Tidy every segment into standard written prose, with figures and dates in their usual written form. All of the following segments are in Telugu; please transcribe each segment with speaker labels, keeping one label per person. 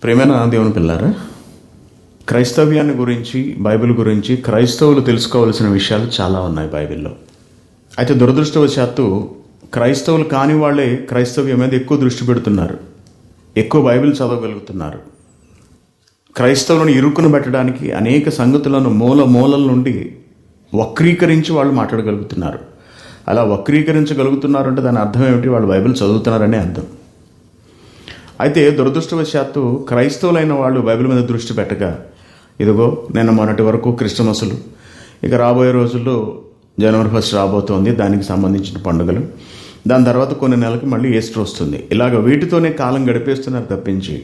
Speaker 1: ప్రేమైన దేవుని పిల్లారా, క్రైస్తవ్యాన్ని గురించి, బైబిల్ గురించి క్రైస్తవులు తెలుసుకోవాల్సిన విషయాలు చాలా ఉన్నాయి బైబిల్లో. అయితే దురదృష్టవశాత్తు క్రైస్తవులు కాని వాళ్ళే క్రైస్తవ్యం మీద ఎక్కువ దృష్టి పెడుతున్నారు, ఎక్కువ బైబిల్ చదవగలుగుతున్నారు. క్రైస్తవులను ఇరుకును పెట్టడానికి అనేక సంగతులను మూలల నుండి వక్రీకరించి వాళ్ళు మాట్లాడగలుగుతున్నారు. అలా వక్రీకరించగలుగుతున్నారు అంటే దాని అర్థం ఏమిటి? వాళ్ళు బైబిల్ చదువుతున్నారనే అర్థం. అయితే దురదృష్టవశాత్తు క్రైస్తవులైన వాళ్ళు బైబిల్ మీద దృష్టి పెట్టగా, ఇదిగో నిన్న మొన్నటి వరకు క్రిస్టమస్లు, ఇక రాబోయే రోజుల్లో జనవరి 1 రాబోతోంది, దానికి సంబంధించిన పండుగలు, దాని తర్వాత కొన్ని నెలలకు మళ్ళీ ఈస్టర్ వస్తుంది. ఇలాగ వీటితోనే కాలం గడిపేస్తున్నారు తప్పించి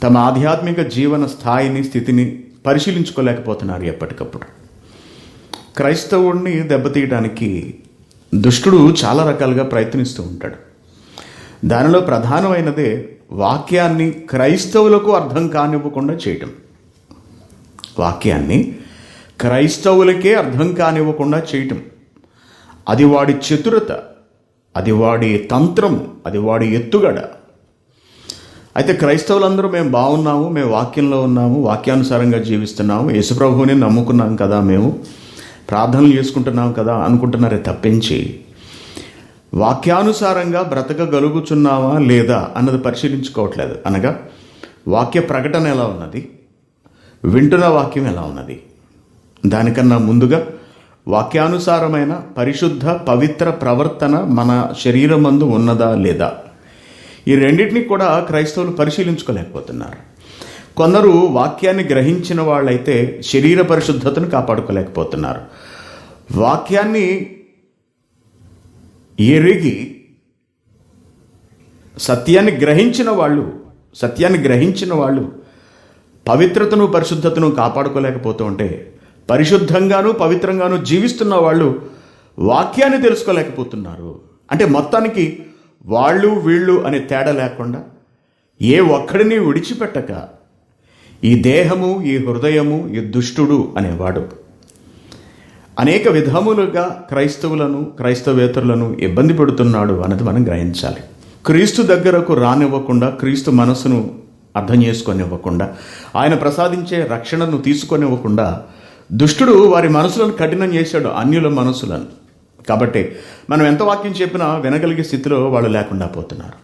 Speaker 1: తమ ఆధ్యాత్మిక జీవన స్థాయిని, స్థితిని పరిశీలించుకోలేకపోతున్నారు. ఎప్పటికప్పుడు క్రైస్తవుడిని దెబ్బతీయడానికి దుష్టుడు చాలా రకాలుగా ప్రయత్నిస్తూ ఉంటాడు. దానిలో ప్రధానమైనదే వాక్యాన్ని క్రైస్తవులకు అర్థం కానివ్వకుండా చేయటం. వాక్యాన్ని క్రైస్తవులకే అర్థం కానివ్వకుండా చేయటం, అది వాడి చతురత, అది వాడి తంత్రము, అది వాడి ఎత్తుగడ. అయితే క్రైస్తవులందరూ మేము బాగున్నాము, మేము వాక్యంలో ఉన్నాము, వాక్యానుసారంగా జీవిస్తున్నాము, యేసుప్రభువుని నమ్ముకున్నాం కదా, మేము ప్రార్థనలు చేసుకుంటున్నాం కదా అనుకుంటున్నారే తప్పించి వాక్యానుసారంగా బ్రతకగలుగుచున్నావా లేదా అన్నది పరిశీలించుకోవట్లేదు. అనగా వాక్య ప్రకటన ఎలా ఉన్నది, వింటున్న వాక్యం ఎలా ఉన్నది, దానికన్నా ముందుగా వాక్యానుసారమైన పరిశుద్ధ పవిత్ర ప్రవర్తన మన శరీరమందు ఉన్నదా లేదా, ఈ రెండింటినీ కూడా క్రైస్తవులు పరిశీలించుకోలేకపోతున్నారు. కొందరు వాక్యాన్ని గ్రహించిన వాళ్ళైతే శరీర పరిశుద్ధతను కాపాడుకోలేకపోతున్నారు. వాక్యాన్ని ఎరిగి సత్యాన్ని గ్రహించిన వాళ్ళు పవిత్రతను, పరిశుద్ధతను కాపాడుకోలేకపోతూ ఉంటే, పరిశుద్ధంగాను పవిత్రంగాను జీవిస్తున్న వాళ్ళు వాక్యాన్ని తెలుసుకోలేకపోతున్నారు. అంటే మొత్తానికి వాళ్ళు వీళ్ళు అనే తేడా లేకుండా ఏ ఒక్కడిని విడిచిపెట్టక ఈ దేహము, ఈ హృదయము, ఈ దుష్టుడు అనేవాడు అనేక విధములుగా క్రైస్తవులను, క్రైస్తవేతరులను ఇబ్బంది పెడుతున్నాడు అన్నది మనం గ్రహించాలి. క్రీస్తు దగ్గరకు రానివ్వకుండా, క్రీస్తు మనసును అర్థం చేసుకొనివ్వకుండా, ఆయన ప్రసాదించే రక్షణను తీసుకొనివ్వకుండా దుష్టుడు వారి మనసులను కఠినం చేశాడు, అన్యుల మనసులను. కాబట్టి మనం ఎంత వాక్యం చెప్పినా వినగలిగే స్థితిలో వాళ్ళు లేకుండా పోతున్నారు.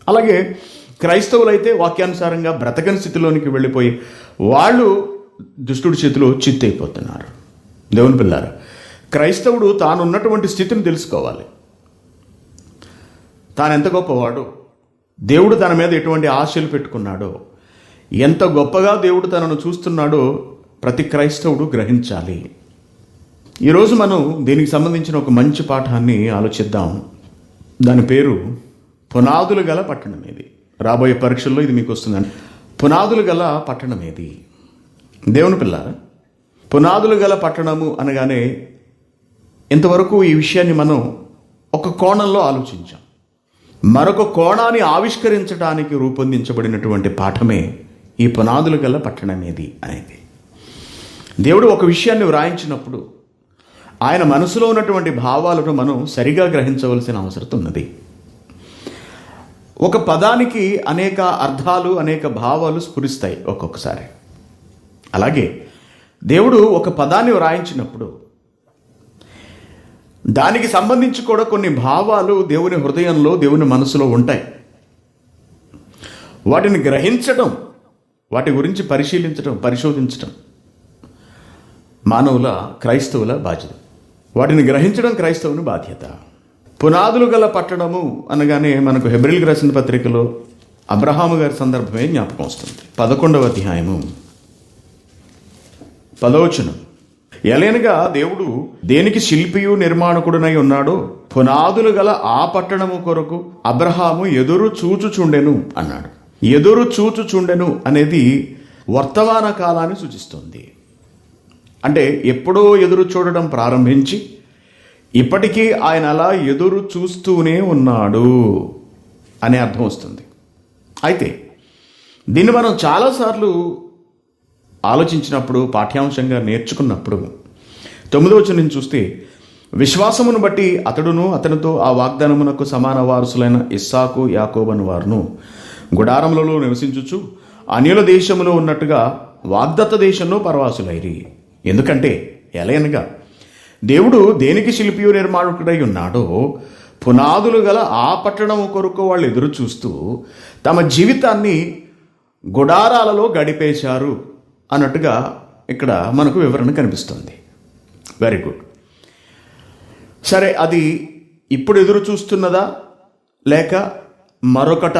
Speaker 1: అలాగే క్రైస్తవులైతే వాక్యానుసారంగా బ్రతకని స్థితిలోనికి వెళ్ళిపోయి వాళ్ళు దుష్టుడి చేతిలో చిత్తైపోతున్నారు. దేవుని పిల్లారా, క్రైస్తవుడు తానున్నటువంటి స్థితిని తెలుసుకోవాలి. తాను ఎంత గొప్పవాడో, దేవుడు తన మీద ఎటువంటి ఆశలు పెట్టుకున్నాడో, ఎంత గొప్పగా దేవుడు తనను చూస్తున్నాడో ప్రతి క్రైస్తవుడు గ్రహించాలి. ఈరోజు మనం దీనికి సంబంధించిన ఒక మంచి పాఠాన్ని ఆలోచిద్దాం. దాని పేరు పునాదులు గల పట్టణం ఏది. రాబోయే పరీక్షల్లో ఇది మీకు వస్తుందండి. పునాదులు గల పట్టణం ఏది? దేవుని పిల్లారా, పునాదులు గల పట్టణము అనగానే ఇంతవరకు ఈ విషయాన్ని మనం ఒక కోణంలో ఆలోచించాం. మరొక కోణాన్ని ఆవిష్కరించడానికి రూపొందించబడినటువంటి పాఠమే ఈ పునాదులు గల పట్టణం ఏది అనేది. దేవుడు ఒక విషయాన్ని వ్రాయించినప్పుడు ఆయన మనసులో ఉన్నటువంటి భావాలను మనం సరిగా గ్రహించవలసిన అవసరం ఉన్నది. ఒక పదానికి అనేక అర్థాలు, అనేక భావాలు స్ఫురిస్తాయి ఒక్కొక్కసారి. అలాగే దేవుడు ఒక పదాన్ని వ్రాయించినప్పుడు దానికి సంబంధించి కూడా కొన్ని భావాలు దేవుని హృదయంలో, దేవుని మనసులో ఉంటాయి. వాటిని గ్రహించడం, వాటి గురించి పరిశోధించడం మానవుల, క్రైస్తవుల బాధ్యత. వాటిని గ్రహించడం క్రైస్తవుని బాధ్యత. పునాదులు గల పట్టణము అనగానే మనకు హెబ్రీయులకు రాసిన పత్రికలో అబ్రహాము గారి సందర్భమే జ్ఞాపకం వస్తుంది. 11వ అధ్యాయము 10వ వచనం. ఎలయనగా దేవుడు దేనికి శిల్పియు నిర్మాణకుడునై ఉన్నాడో పునాదులు గల ఆ పట్టణము కొరకు అబ్రహాము ఎదురు చూచుచుండెను అన్నాడు. ఎదురు చూచుచుండెను అనేది వర్తమాన కాలాన్ని సూచిస్తుంది. అంటే ఎప్పుడో ఎదురు చూడడం ప్రారంభించి ఇప్పటికీ ఆయన అలా ఎదురు చూస్తూనే ఉన్నాడు అనే అర్థం వస్తుంది. అయితే దీన్ని మనం చాలాసార్లు ఆలోచించినప్పుడు, పాఠ్యాంశంగా నేర్చుకున్నప్పుడు 9వ వచనం చూస్తే, విశ్వాసమును బట్టి అతడును అతనితో ఆ వాగ్దానమునకు సమాన వారసులైన ఇస్సాకు, యాకోబను వారును గుడారములలో నివసించుచు అన్యుల దేశములో ఉన్నట్టుగా వాగ్దత్త దేశంలో పరవాసులైరి. ఎందుకంటే ఎలయనగా దేవుడు దేనికి శిల్పియు నిర్మాణకుడై ఉన్నాడో పునాదులు గల ఆ పట్టణం కొరకు వాళ్ళు ఎదురు చూస్తూ తమ జీవితాన్ని గుడారాలలో గడిపేశారు అన్నట్టుగా ఇక్కడ మనకు వివరణ కనిపిస్తుంది. Very good. సరే, అది ఇప్పుడు ఎదురు చూస్తున్నదా లేక మరొకట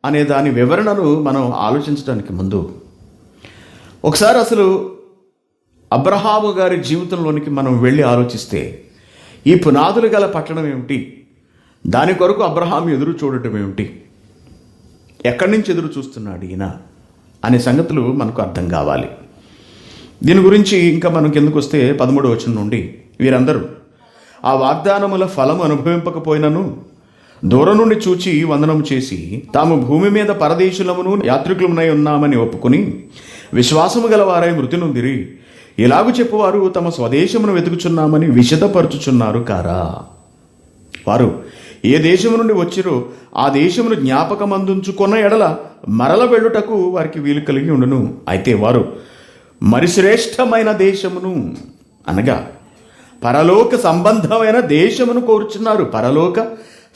Speaker 1: అనే దాని వివరణను మనం ఆలోచించడానికి ముందు ఒకసారి అసలు అబ్రహాము గారి జీవితంలోనికి మనం వెళ్ళి ఆలోచిస్తే ఈ పునాదులు గల పట్టణం ఏమిటి, దాని కొరకు అబ్రహాము ఎదురు చూడటం ఏమిటి, ఎక్కడి నుంచి ఎదురు చూస్తున్నాడు ఈయన అనే సంగతులు మనకు అర్థం కావాలి. దీని గురించి ఇంకా మనం కిందకు వస్తే 13వ వచనం నుండి, వీరందరూ ఆ వాగ్దానముల ఫలము అనుభవింపకపోయినను దూరం నుండి చూచి వందనము చేసి తాము భూమి మీద పరదేశులమును యాత్రికులమునై ఉన్నామని ఒప్పుకొని విశ్వాసము గల వారై మృతి నొందిరి. ఇలాగు చెప్పువారు తమ స్వదేశమును వెతుకుచున్నామని విషదపరచుచున్నారు కారా. వారు ఏ దేశము నుండి వచ్చిరో ఆ దేశమును జ్ఞాపకమందుంచుకున్న ఎడల మరల వెళ్ళుటకు వారికి వీలు కలిగి ఉండును. అయితే వారు మరి శ్రేష్టమైన దేశమును అనగా పరలోక సంబంధమైన దేశమును కోరుచున్నారు. పరలోక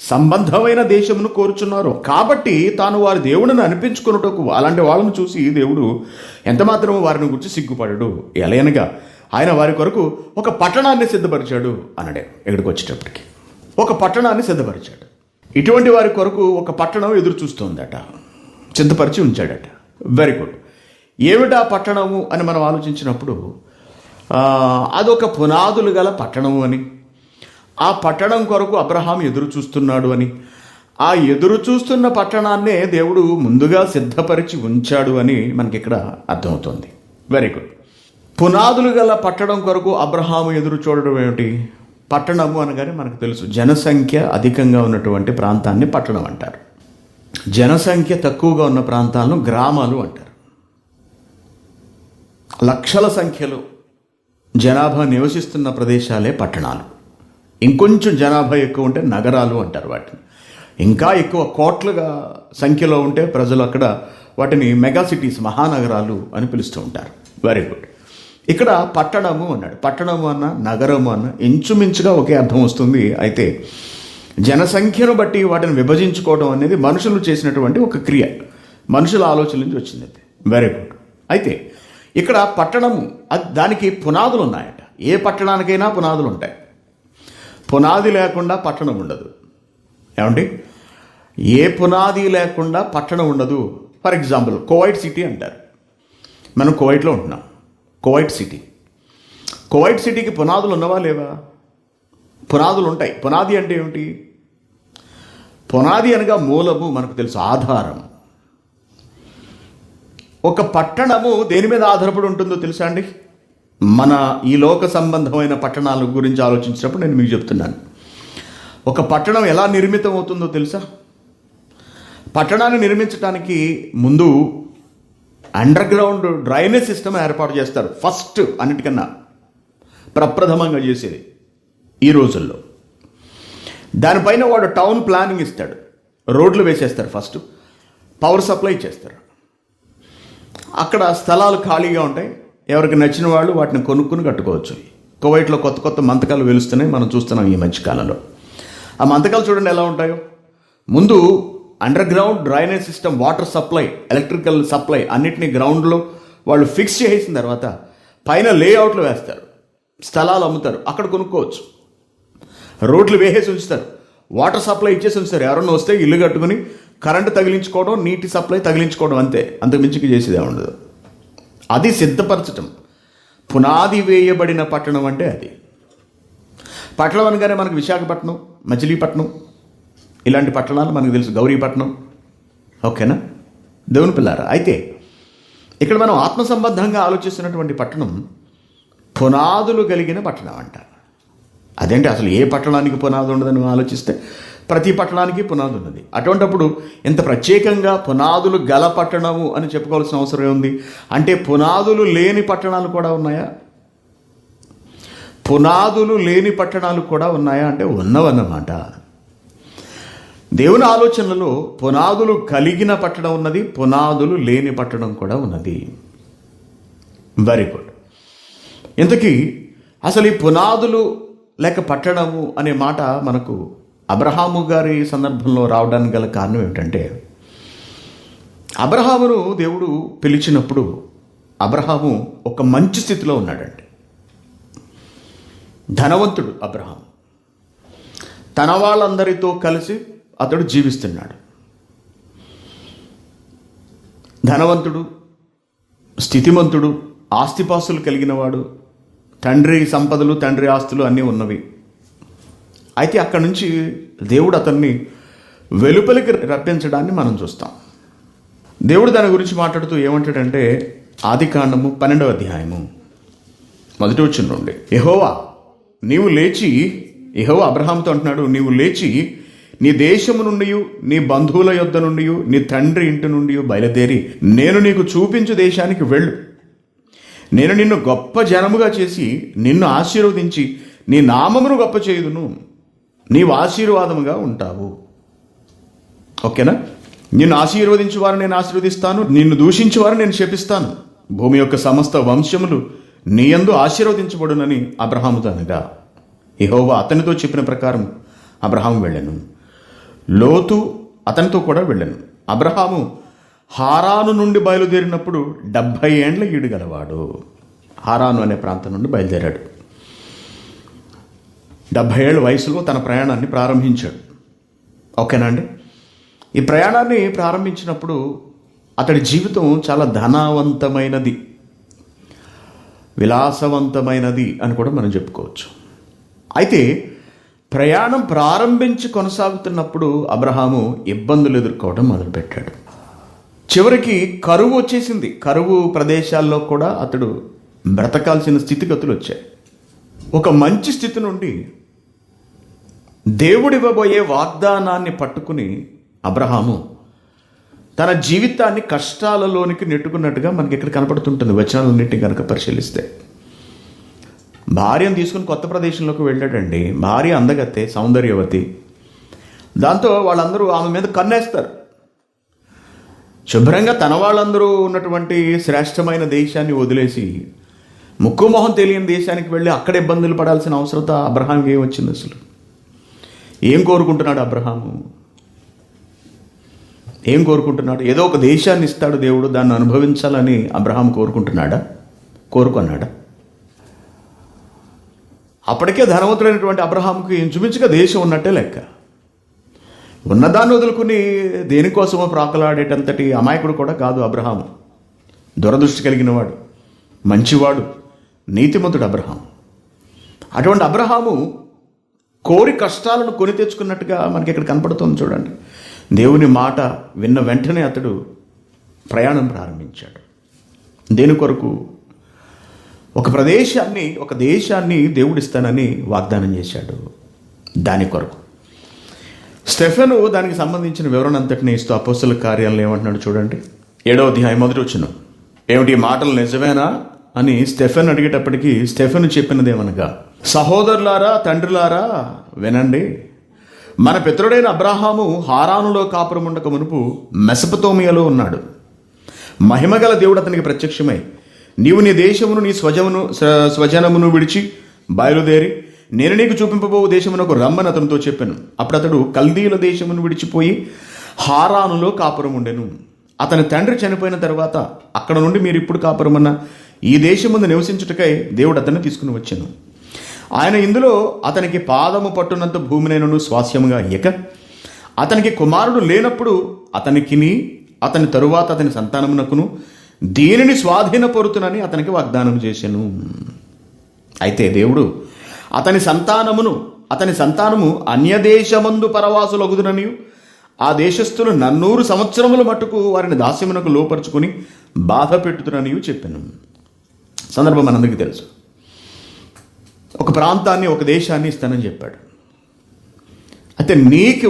Speaker 1: సంబంధమైన దేశమును కోరుచున్నారు. కాబట్టి తాను వారి దేవుడిని అనిపించుకున్నటకు అలాంటి వాళ్ళను చూసి దేవుడు ఎంతమాత్రమో వారిని గురించి సిగ్గుపడడు. ఎలయనగా ఆయన వారి కొరకు ఒక పట్టణాన్ని సిద్ధపరిచాడు అనడే. ఇక్కడికి వచ్చేటప్పటికి ఒక పట్టణాన్ని సిద్ధపరిచాడు. ఇటువంటి వారి కొరకు ఒక పట్టణం ఎదురు చూస్తోందట, సిద్ధపరిచి ఉంచాడట. Very good. ఏమిటా పట్టణము అని మనం ఆలోచించినప్పుడు అదొక పునాదులు గల పట్టణము అని, ఆ పట్టణం కొరకు అబ్రహాం ఎదురు చూస్తున్నాడు అని, ఆ ఎదురు చూస్తున్న పట్టణాన్నే దేవుడు ముందుగా సిద్ధపరిచి ఉంచాడు అని మనకి ఇక్కడ అర్థమవుతుంది. Very good. పునాదులు గల పట్టణం కొరకు అబ్రహాము ఎదురు చూడడం ఏమిటి? పట్టణము అనగానే మనకు తెలుసు, జనసంఖ్య అధికంగా ఉన్నటువంటి ప్రాంతాన్ని పట్టణం అంటారు. జనసంఖ్య తక్కువగా ఉన్న ప్రాంతాలను గ్రామాలు అంటారు. లక్షల సంఖ్యలో జనాభా నివసిస్తున్న ప్రదేశాలే పట్టణాలు. ఇంకొంచెం జనాభా ఎక్కువ ఉంటే నగరాలు అంటారు వాటిని. ఇంకా ఎక్కువ కోట్లుగా సంఖ్యలో ఉంటే ప్రజలు అక్కడ వాటిని మెగా సిటీస్, మహానగరాలు అని పిలుస్తూ ఉంటారు. Very good. ఇక్కడ పట్టణము అన్నాడు. పట్టణము అన్న నగరము అన్న ఇంచుమించుగా ఒకే అర్థం వస్తుంది. అయితే జనసంఖ్యను బట్టి వాటిని విభజించుకోవడం అనేది మనుషులు చేసినటువంటి ఒక క్రియ, మనుషుల ఆలోచన నుంచి వచ్చింది. Very good. అయితే ఇక్కడ పట్టణము, దానికి పునాదులు ఉన్నాయట. ఏ పట్టణానికైనా పునాదులు ఉంటాయి. పునాది లేకుండా పట్టణం ఉండదు. ఏమండి? ఏ పునాది లేకుండా పట్టణం ఉండదు. ఫర్ ఎగ్జాంపుల్ కువైట్ సిటీ అంటారు. మనం కువైట్లో ఉంటున్నాం. కువైట్ సిటీ, కువైట్ సిటీకి పునాదులు ఉన్నవా లేవా? పునాదులు ఉంటాయి. పునాది అంటే ఏమిటి? పునాది అనగా మూలము, మనకు తెలుసు, ఆధారం. ఒక పట్టణము దేని మీద ఆధారపడి ఉంటుందో తెలుసా అండి? మన ఈ లోక సంబంధమైన పట్టణాల గురించి ఆలోచించినప్పుడు నేను మీకు చెప్తున్నాను. ఒక పట్టణం ఎలా నిర్మితం అవుతుందో తెలుసా? పట్టణాన్ని నిర్మించడానికి ముందు అండర్ గ్రౌండ్ డ్రైనేజ్ సిస్టమ్ ఏర్పాటు చేస్తారు. ఫస్ట్, అన్నిటికన్నా ప్రప్రథమంగా చేసేది ఈ రోజుల్లో. దానిపైన వాడు టౌన్ ప్లానింగ్ ఇస్తాడు. రోడ్లు వేసేస్తారు. ఫస్ట్ పవర్ సప్లై చేస్తారు. అక్కడ స్థలాలు ఖాళీగా ఉంటాయి. ఎవరికి నచ్చిన వాళ్ళు వాటిని కొనుక్కుని కట్టుకోవచ్చు. కువైట్లో కొత్త కొత్త మంతకాలు వెలుస్తున్నాయి, మనం చూస్తున్నాం ఈ మధ్యకాలంలో. ఆ మంతకాలు చూడండి ఎలా ఉంటాయో. ముందు under ground drainage system, water supply, electrical supply అన్నిటినీ గ్రౌండ్లో వాళ్ళు ఫిక్స్ చేసిన తర్వాత పైన లేఅవుట్లు వేస్తారు. స్థలాలు అమ్ముతారు, అక్కడ కొనుక్కోవచ్చు. రోడ్లు వేసేసి ఉంచుతారు, వాటర్ సప్లై ఇచ్చేసి ఉంచుతారు. ఎవరన్నా వస్తే ఇల్లు కట్టుకుని కరెంటు తగిలించుకోవడం, నీటి సప్లై తగిలించుకోవడం, అంతే. అంతకు మించికి చేసేదే ఉండదు. అది సిద్ధపరచటం. పునాది వేయబడిన పట్టణం అంటే అది. పట్టణం అనగానే మనకు విశాఖపట్నం, మచిలీపట్నం ఇలాంటి పట్టణాలు మనకు తెలుసు, గౌరీపట్నం. ఓకేనా దేవుని పిల్లారా? అయితే ఇక్కడ మనం ఆత్మ సంబంధంగా ఆలోచిస్తున్నటువంటి పట్టణం పునాదులు కలిగిన పట్టణం అంట. అదేంటి అసలు ఏ పట్టణానికి పునాది ఉండదని ఆలోచిస్తే ప్రతి పట్టణానికి పునాది ఉన్నది. అటువంటిప్పుడు ఇంత ప్రత్యేకంగా పునాదులు గల పట్టణము అని చెప్పుకోవాల్సిన అవసరం ఉంది. అంటే పునాదులు లేని పట్టణాలు కూడా ఉన్నాయా? పునాదులు లేని పట్టణాలు కూడా ఉన్నాయా అంటే ఉన్నవన్నమాట. దేవుని ఆలోచనలలో పునాదులు కలిగిన పట్టడం ఉన్నది, పునాదులు లేని పట్టడం కూడా ఉన్నది. Very good. ఇంతకీ అసలు ఈ పునాదులు లేక పట్టడము అనే మాట మనకు అబ్రహాము గారి సందర్భంలో రావడానికి గల కారణం ఏమిటంటే, అబ్రహామును దేవుడు పిలిచినప్పుడు అబ్రహాము ఒక మంచి స్థితిలో ఉన్నాడండి. ధనవంతుడు అబ్రహాము, తన వాళ్ళందరితో కలిసి అతడు జీవిస్తున్నాడు. ధనవంతుడు, స్థితిమంతుడు, ఆస్తిపాస్తులు కలిగినవాడు, తండ్రి సంపదలు, తండ్రి ఆస్తులు అన్నీ ఉన్నవి. అయితే అక్కడి నుంచి దేవుడు అతన్ని వెలుపలికి రప్పించడాన్ని మనం చూస్తాం. దేవుడు దాని గురించి మాట్లాడుతూ ఏమంటాడంటే, ఆదికాండము 12వ అధ్యాయము 1వ వచనం నుండి, యెహోవా నీవు లేచి, యెహోవా అబ్రహాముతో అంటున్నాడు, నీవు లేచి నీ దేశము నుండి, నీ బంధువుల యొద్ద నుండి, నీ తండ్రి ఇంటి నుండి బయలుదేరి నేను నీకు చూపించు దేశానికి వెళ్ళు. నేను నిన్ను గొప్ప జనముగా చేసి నిన్ను ఆశీర్వదించి నీ నామమును గొప్ప చేయుదును, నీవు ఆశీర్వాదముగా ఉంటావు. ఓకేనా? నిన్ను ఆశీర్వదించు వారు నేను ఆశీర్వదిస్తాను, నిన్ను దూషించు వారు నేను శపిస్తాను. భూమి యొక్క సమస్త వంశములు నీ యందు ఆశీర్వదించబడునని అబ్రహాముతో అనగా, యెహోవా అతనితో చెప్పిన ప్రకారం అబ్రహాము వెళ్ళాను. లోతు అతనితో కూడా వెళ్ళాను. అబ్రహాము హారాను నుండి బయలుదేరినప్పుడు 70 ఏండ్ల ఈడు గలవాడు. హారాను అనే ప్రాంతం నుండి బయలుదేరాడు. 70 ఏళ్ళ వయసులో తన ప్రయాణాన్ని ప్రారంభించాడు. ఓకేనా అండి? ఈ ప్రయాణాన్ని ప్రారంభించినప్పుడు అతడి జీవితం చాలా ధనవంతమైనది, విలాసవంతమైనది అని కూడా మనం చెప్పుకోవచ్చు. అయితే ప్రయాణం ప్రారంభించి కొనసాగుతున్నప్పుడు అబ్రహాము ఇబ్బందులు ఎదుర్కోవడం మొదలుపెట్టాడు. చివరికి కరువు వచ్చేసింది. కరువు ప్రదేశాల్లో కూడా అతడు బ్రతకాల్సిన స్థితిగతులు వచ్చాయి. ఒక మంచి స్థితి నుండి దేవుడివ్వబోయే వాగ్దానాన్ని పట్టుకుని అబ్రహాము తన జీవితాన్ని కష్టాలలోనికి నెట్టుకున్నట్టుగా మనకి ఇక్కడ కనపడుతుంటుంది వచనాలన్నింటినీ కనుక పరిశీలిస్తే. భార్యను తీసుకుని కొత్త ప్రదేశంలోకి వెళ్ళాడండి. భార్య అందగత్తే, సౌందర్యవతి. దాంతో వాళ్ళందరూ ఆమె మీద కన్నేస్తారు. శుభ్రంగా తన వాళ్ళందరూ ఉన్నటువంటి శ్రేష్టమైన దేశాన్ని వదిలేసి ముక్కు మొహం తెలియని దేశానికి వెళ్ళి అక్కడ ఇబ్బందులు పడాల్సిన అవసరత అబ్రహాంకి ఏం వచ్చింది? అసలు ఏం కోరుకుంటున్నాడు అబ్రహాము? ఏం కోరుకుంటున్నాడు? ఏదో ఒక దేశాన్ని ఇస్తాడు దేవుడు, దాన్ని అనుభవించాలని అబ్రహాం కోరుకుంటున్నాడా? కోరుకున్నాడా? అప్పటికే ధనవంతుడైనటువంటి అబ్రహాంకి ఇంచుమించుగా దేశం ఉన్నట్టే లెక్క. ఉన్నదాన్ని వదులుకుని దేనికోసమో ప్రాకలాడేటంతటి అమాయకుడు కూడా కాదు అబ్రహాము. దురదృష్టి కలిగినవాడు, మంచివాడు, నీతిమంతుడు అబ్రహాం. అటువంటి అబ్రహాము కోరి కష్టాలను కొని తెచ్చుకున్నట్టుగా మనకి ఇక్కడ కనపడుతుంది. చూడండి, దేవుని మాట విన్న వెంటనే అతడు ప్రయాణం ప్రారంభించాడు. దేని కొరకు? ఒక దేశాన్ని దేవుడిస్తానని వాగ్దానం చేశాడు. దాని కొరకు స్టెఫెను దానికి సంబంధించిన వివరణ అంతటిని ఇస్తూ అపోస్తలుల కార్యాలను ఏమంటున్నాడు చూడండి. 7వ అధ్యాయం 1వ వచనం, ఏమిటి మాటలు నిజమేనా అని స్టెఫెన్ అడిగేటప్పటికీ స్టెఫెను చెప్పినదేమనగా, సహోదరులారా, తండ్రులారా వినండి. మన పితరుడైన అబ్రహాము హారానులో కాపురం ఉండక మునుపు మెసపతోమియాలో ఉన్నాడు. మహిమగల దేవుడు అతనికి ప్రత్యక్షమై, నీవు నీ దేశమును, నీ స్వజనమును విడిచి బయలుదేరి నేను నీకు చూపింపబో దేశమునకు రమ్మని అతనితో చెప్పాను. అప్పుడు అతడు కల్దీయుల దేశమును విడిచిపోయి హారానులో కాపురం ఉండెను. అతని తండ్రి చనిపోయిన తర్వాత అక్కడ నుండి మీరు ఇప్పుడు కాపురమన్న ఈ దేశముందు నివసించుటకై దేవుడు అతన్ని తీసుకుని వచ్చాను. ఆయన ఇందులో అతనికి పాదము పట్టునంత భూమినైనను స్వాస్యముగా అయ్యక అతనికి కుమారుడు లేనప్పుడు అతనికిని అతని తరువాత అతని సంతానమునకును దీనిని స్వాధీనపరుతునని అతనికి వాగ్దానం చేశాను. అయితే దేవుడు అతని సంతానము అన్యదేశమందు పరవాసులగుదునని, ఆ దేశస్థులు 400 సంవత్సరముల మట్టుకు వారిని దాస్యమునకు లోపరుచుకుని బాధ పెట్టుతునని చెప్పాను. సందర్భం మనందరికీ తెలుసు. ఒక ప్రాంతాన్ని, ఒక దేశాన్ని ఇస్తానని చెప్పాడు. అయితే నీకు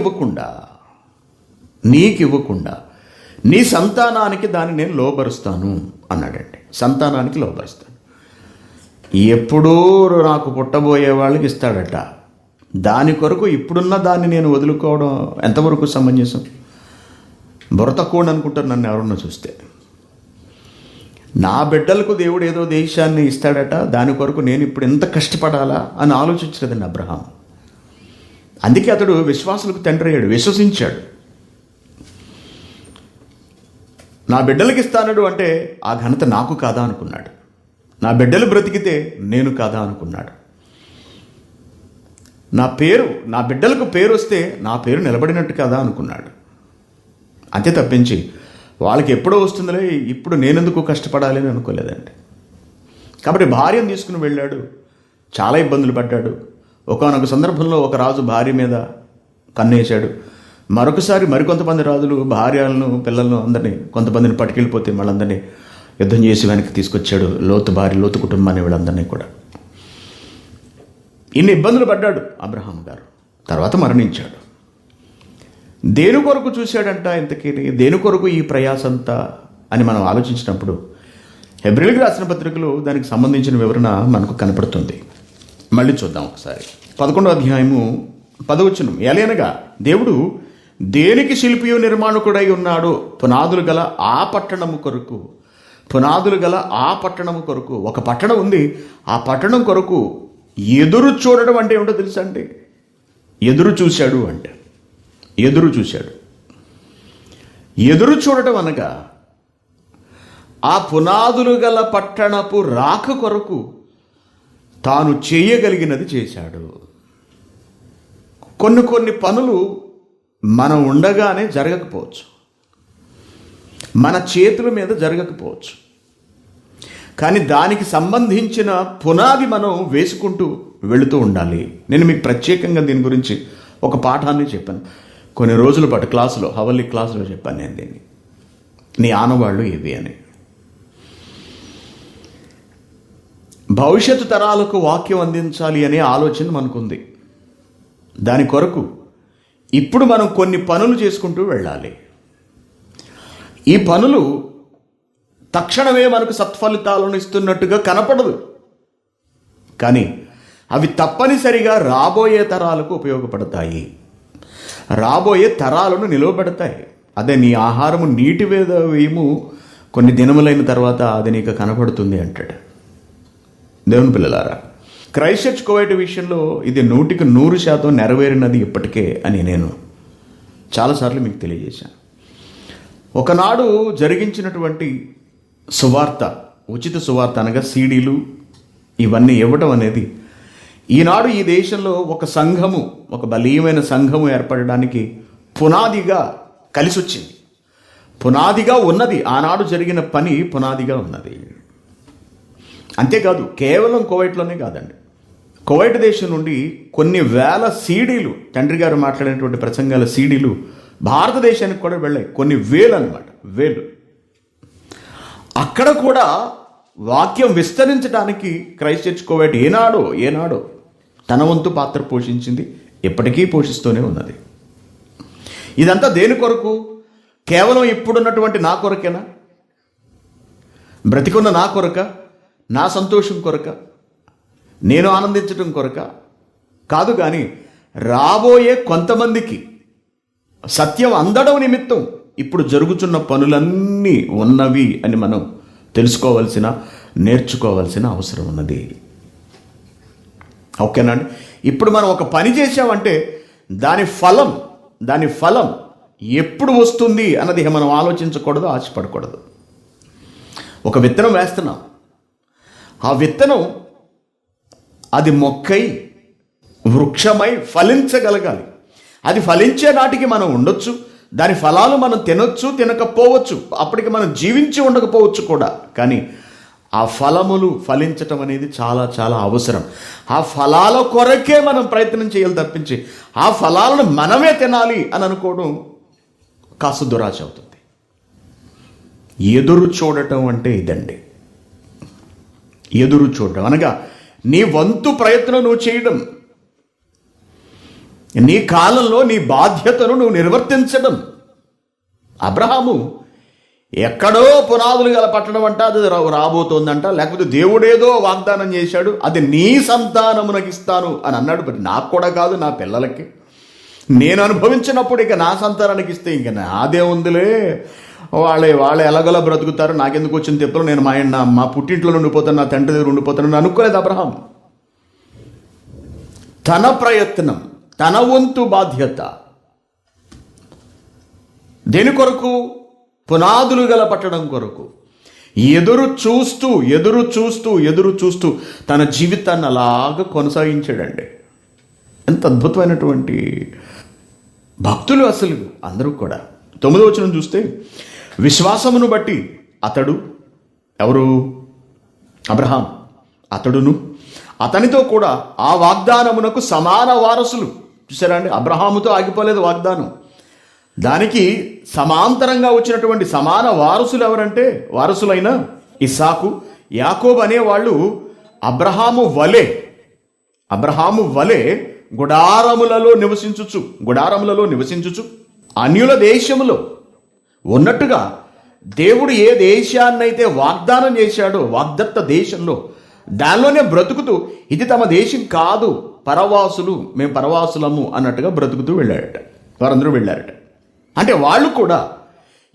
Speaker 1: ఇవ్వకుండా నీ సంతానానికి దాన్ని నేను లోబరుస్తాను అన్నాడండి. సంతానానికి లోబరుస్తాను. ఎప్పుడూ నాకు పుట్టబోయే వాళ్ళకి ఇస్తాడట. దాని కొరకు ఇప్పుడున్న దాన్ని నేను వదులుకోవడం ఎంతవరకు సమంజసం? బుర్ర తక్కువ అనుకుంటారు నన్ను ఎవరన్నా చూస్తే. నా బిడ్డలకు దేవుడు ఏదో దేశాన్ని ఇస్తాడట, దాని కొరకు నేను ఇప్పుడు ఎంత కష్టపడాలా అని ఆలోచించలేదండి అబ్రహాం. అందుకే అతడు విశ్వాసులకు తండ్రి అయ్యాడు, విశ్వసించాడు. నా బిడ్డలకి ఇస్తానడు అంటే ఆ ఘనత నాకు కాదా అనుకున్నాడు. నా బిడ్డలు బ్రతికితే నేను కాదా అనుకున్నాడు. నా బిడ్డలకు పేరు వస్తే నా పేరు నిలబడినట్టు కదా అనుకున్నాడు. అంతే తప్పించి వాళ్ళకి ఎప్పుడో వస్తుందిలే, ఇప్పుడు నేనెందుకు కష్టపడాలి అని అనుకోలేదండి. కాబట్టి భార్యను తీసుకుని వెళ్ళాడు, చాలా ఇబ్బందులు పడ్డాడు. ఒకానొక సందర్భంలో ఒక రాజు భార్య మీద కన్నేశాడు. మరొకసారి మరికొంతమంది రాజులు భార్యలను పిల్లలను అందరినీ కొంతమందిని పట్టుకెళ్ళిపోతే వాళ్ళందరినీ యుద్ధం చేసి వెనక్కి తీసుకొచ్చాడు. లోతు భార్య, లోతు కుటుంబాన్ని, వీళ్ళందరినీ కూడా. ఇన్ని ఇబ్బందులు పడ్డాడు అబ్రహాం గారు. తర్వాత మరణించాడు. దేని కొరకు చూశాడంట ఇంతకీ? దేని కొరకు ఈ ప్రయాసంతా అని మనం ఆలోచించినప్పుడు హెబ్రీయులకు రాసిన పత్రికలో దానికి సంబంధించిన వివరణ మనకు కనపడుతుంది. మళ్ళీ చూద్దాం ఒకసారి. 11వ అధ్యాయము 10వ వచనం. ఎలయనగా దేవుడు దేనికి శిల్పియు నిర్మాణకుడై ఉన్నాడో పునాదులు గల ఆ పట్టణము కొరకు, పునాదులు గల ఆ పట్టణము కొరకు. ఒక పట్టణం ఉంది, ఆ పట్టణం కొరకు ఎదురు చూడడం అంటే ఏమిటో తెలుసా అండి? ఎదురు చూశాడు అంటే, ఎదురు చూశాడు. ఎదురు చూడటం అనగా ఆ పునాదులు గల పట్టణపు రాక కొరకు తాను చేయగలిగినది చేశాడు. కొన్ని పనులు మనం ఉండగానే జరగకపోవచ్చు, మన చేతుల మీద జరగకపోవచ్చు, కానీ దానికి సంబంధించిన పునాది మనం వేసుకుంటూ వెళుతూ ఉండాలి. నేను మీకు ప్రత్యేకంగా దీని గురించి ఒక పాఠాన్ని చెప్పాను కొన్ని రోజుల పాటు క్లాసులో, హవల్లీ క్లాసులో చెప్పాను నేను దీన్ని. నీ ఆనవాళ్ళు ఇవి అని. భవిష్యత్తు తరాలకు వాక్యం అందించాలి అనే ఆలోచన మనకుంది. దాని కొరకు ఇప్పుడు మనం కొన్ని పనులు చేసుకుంటూ వెళ్ళాలి. ఈ పనులు తక్షణమే మనకు సత్ఫలితాలను ఇస్తున్నట్టుగా కనపడదు, కానీ అవి తప్పనిసరిగా రాబోయే తరాలకు ఉపయోగపడతాయి, రాబోయే తరాలను నిలవబెడతాయి. అదే నీ ఆహారము నీటి మీద వేయము, కొన్ని దినములైన తర్వాత అది నీకు కనపడుతుంది అంటాడు. దేవుని పిల్లలారా, క్రైస్ట్ చర్చ్ కువైట్ విషయంలో ఇది 100% నెరవేరినది ఇప్పటికే అని నేను చాలాసార్లు మీకు తెలియజేశాను. ఒకనాడు జరిగించినటువంటి సువార్త, ఉచిత సువార్త అనగా సీడీలు ఇవన్నీ ఇవ్వడం అనేది ఈనాడు ఈ దేశంలో ఒక సంఘము, ఒక బలీయమైన సంఘము ఏర్పడడానికి పునాదిగా కలిసి వచ్చింది. పునాదిగా ఉన్నది, ఆనాడు జరిగిన పని పునాదిగా ఉన్నది. అంతేకాదు, కేవలం కువైట్లోనే కాదండి, కువైట్ దేశం నుండి కొన్ని వేల సీడీలు, తండ్రి గారు మాట్లాడినటువంటి ప్రసంగాల సీడీలు భారతదేశానికి కూడా వెళ్ళాయి. కొన్ని వేలు అన్నమాట, వేలు. అక్కడ కూడా వాక్యం విస్తరించడానికి క్రైస్ట్ చర్చ్ కువైట్ ఏనాడో తన వంతు పాత్ర పోషించింది, ఎప్పటికీ పోషిస్తూనే ఉన్నది. ఇదంతా దేని కొరకు? కేవలం ఇప్పుడున్నటువంటి నా కొరకేనా? బ్రతికున్న నా కొరక, నా సంతోషం కొరక, నేను ఆనందించడం కొరక కాదు, కానీ రాబోయే కొంతమందికి సత్యం అందడం నిమిత్తం ఇప్పుడు జరుగుతున్న పనులన్నీ ఉన్నవి అని మనం తెలుసుకోవాల్సిన, నేర్చుకోవాల్సిన అవసరం ఉన్నది. ఓకేనండి. ఇప్పుడు మనం ఒక పని చేసామంటే దాని ఫలం ఎప్పుడు వస్తుంది అన్నది మనం ఆలోచించకూడదు, ఆశపడకూడదు. ఒక విత్తనం వేస్తున్నాం, ఆ విత్తనం అది మొక్కై వృక్షమై ఫలించగలగాలి. అది ఫలించే నాటికి మనం ఉండొచ్చు, దాని ఫలాలు మనం తినొచ్చు, తినకపోవచ్చు, అప్పటికి మనం జీవించి ఉండకపోవచ్చు కూడా. కానీ ఆ ఫలములు ఫలించటం అనేది చాలా చాలా అవసరం. ఆ ఫలాల కొరకే మనం ప్రయత్నం చేయాలి తప్పించి ఆ ఫలాలను మనమే తినాలి అని అనుకోవడం కాస్త దురాశ అవుతుంది. ఎదురు చూడటం అంటే ఇదండి. ఎదురు చూడడం అనగా నీ వంతు ప్రయత్నం నువ్వు చేయడం, నీ కాలంలో నీ బాధ్యతను నువ్వు నిర్వర్తించడం. అబ్రహాము ఎక్కడో పునాదులు గల పట్టణం అంట, అది రాబోతోందంట, లేకపోతే దేవుడేదో వాగ్దానం చేశాడు, అది నీ సంతానమునకు ఇస్తాను అని అన్నాడు. బట్ నాకు కూడా కాదు, నా పిల్లలకి నేను అనుభవించినప్పుడు ఇక నా సంతానానికి ఇస్తే ఇంక నాదే ఉందిలే, వాళ్ళే ఎలాగోలా బ్రతుకుతారు, నాకెందుకు వచ్చిన తెప్పులు, నేను మా పుట్టింట్లో ఉండిపోతాను, నా తండ్రి దగ్గర ఉండిపోతాను అనుకోలేదు అబ్రహాం. తన ప్రయత్నం, తన వంతు బాధ్యత దేని కొరకు? పునాదులు గల పట్టడం కొరకు. ఎదురు చూస్తూ తన జీవితాన్ని అలాగ కొనసాగించాడండి. ఎంత అద్భుతమైనటువంటి భక్తులు అసలు అందరూ కూడా. 9వ వచనం చూస్తే, విశ్వాసమును బట్టి అతడు, ఎవరు? అబ్రహాం, అతడును అతనితో కూడా ఆ వాగ్దానమునకు సమాన వారసులు. చూసారా అండి, అబ్రహాముతో ఆగిపోలేదు వాగ్దానం, దానికి సమాంతరంగా వచ్చినటువంటి సమాన వారసులు ఎవరంటే, వారసులైన ఇస్సాకు, యాకోబు అనేవాళ్ళు అబ్రహాము వలె గుడారములలో నివసించుచు అన్యుల దేశములో ఉన్నట్టుగా దేవుడు ఏ దేశాన్నైతే వాగ్దానం చేశాడో, వాగ్దత్త దేశంలో, దానిలోనే బ్రతుకుతూ, ఇది తమ దేశం కాదు, పరవాసులు, మేము పరవాసులము అన్నట్టుగా బ్రతుకుతూ వారందరూ వెళ్ళారట. అంటే వాళ్ళు కూడా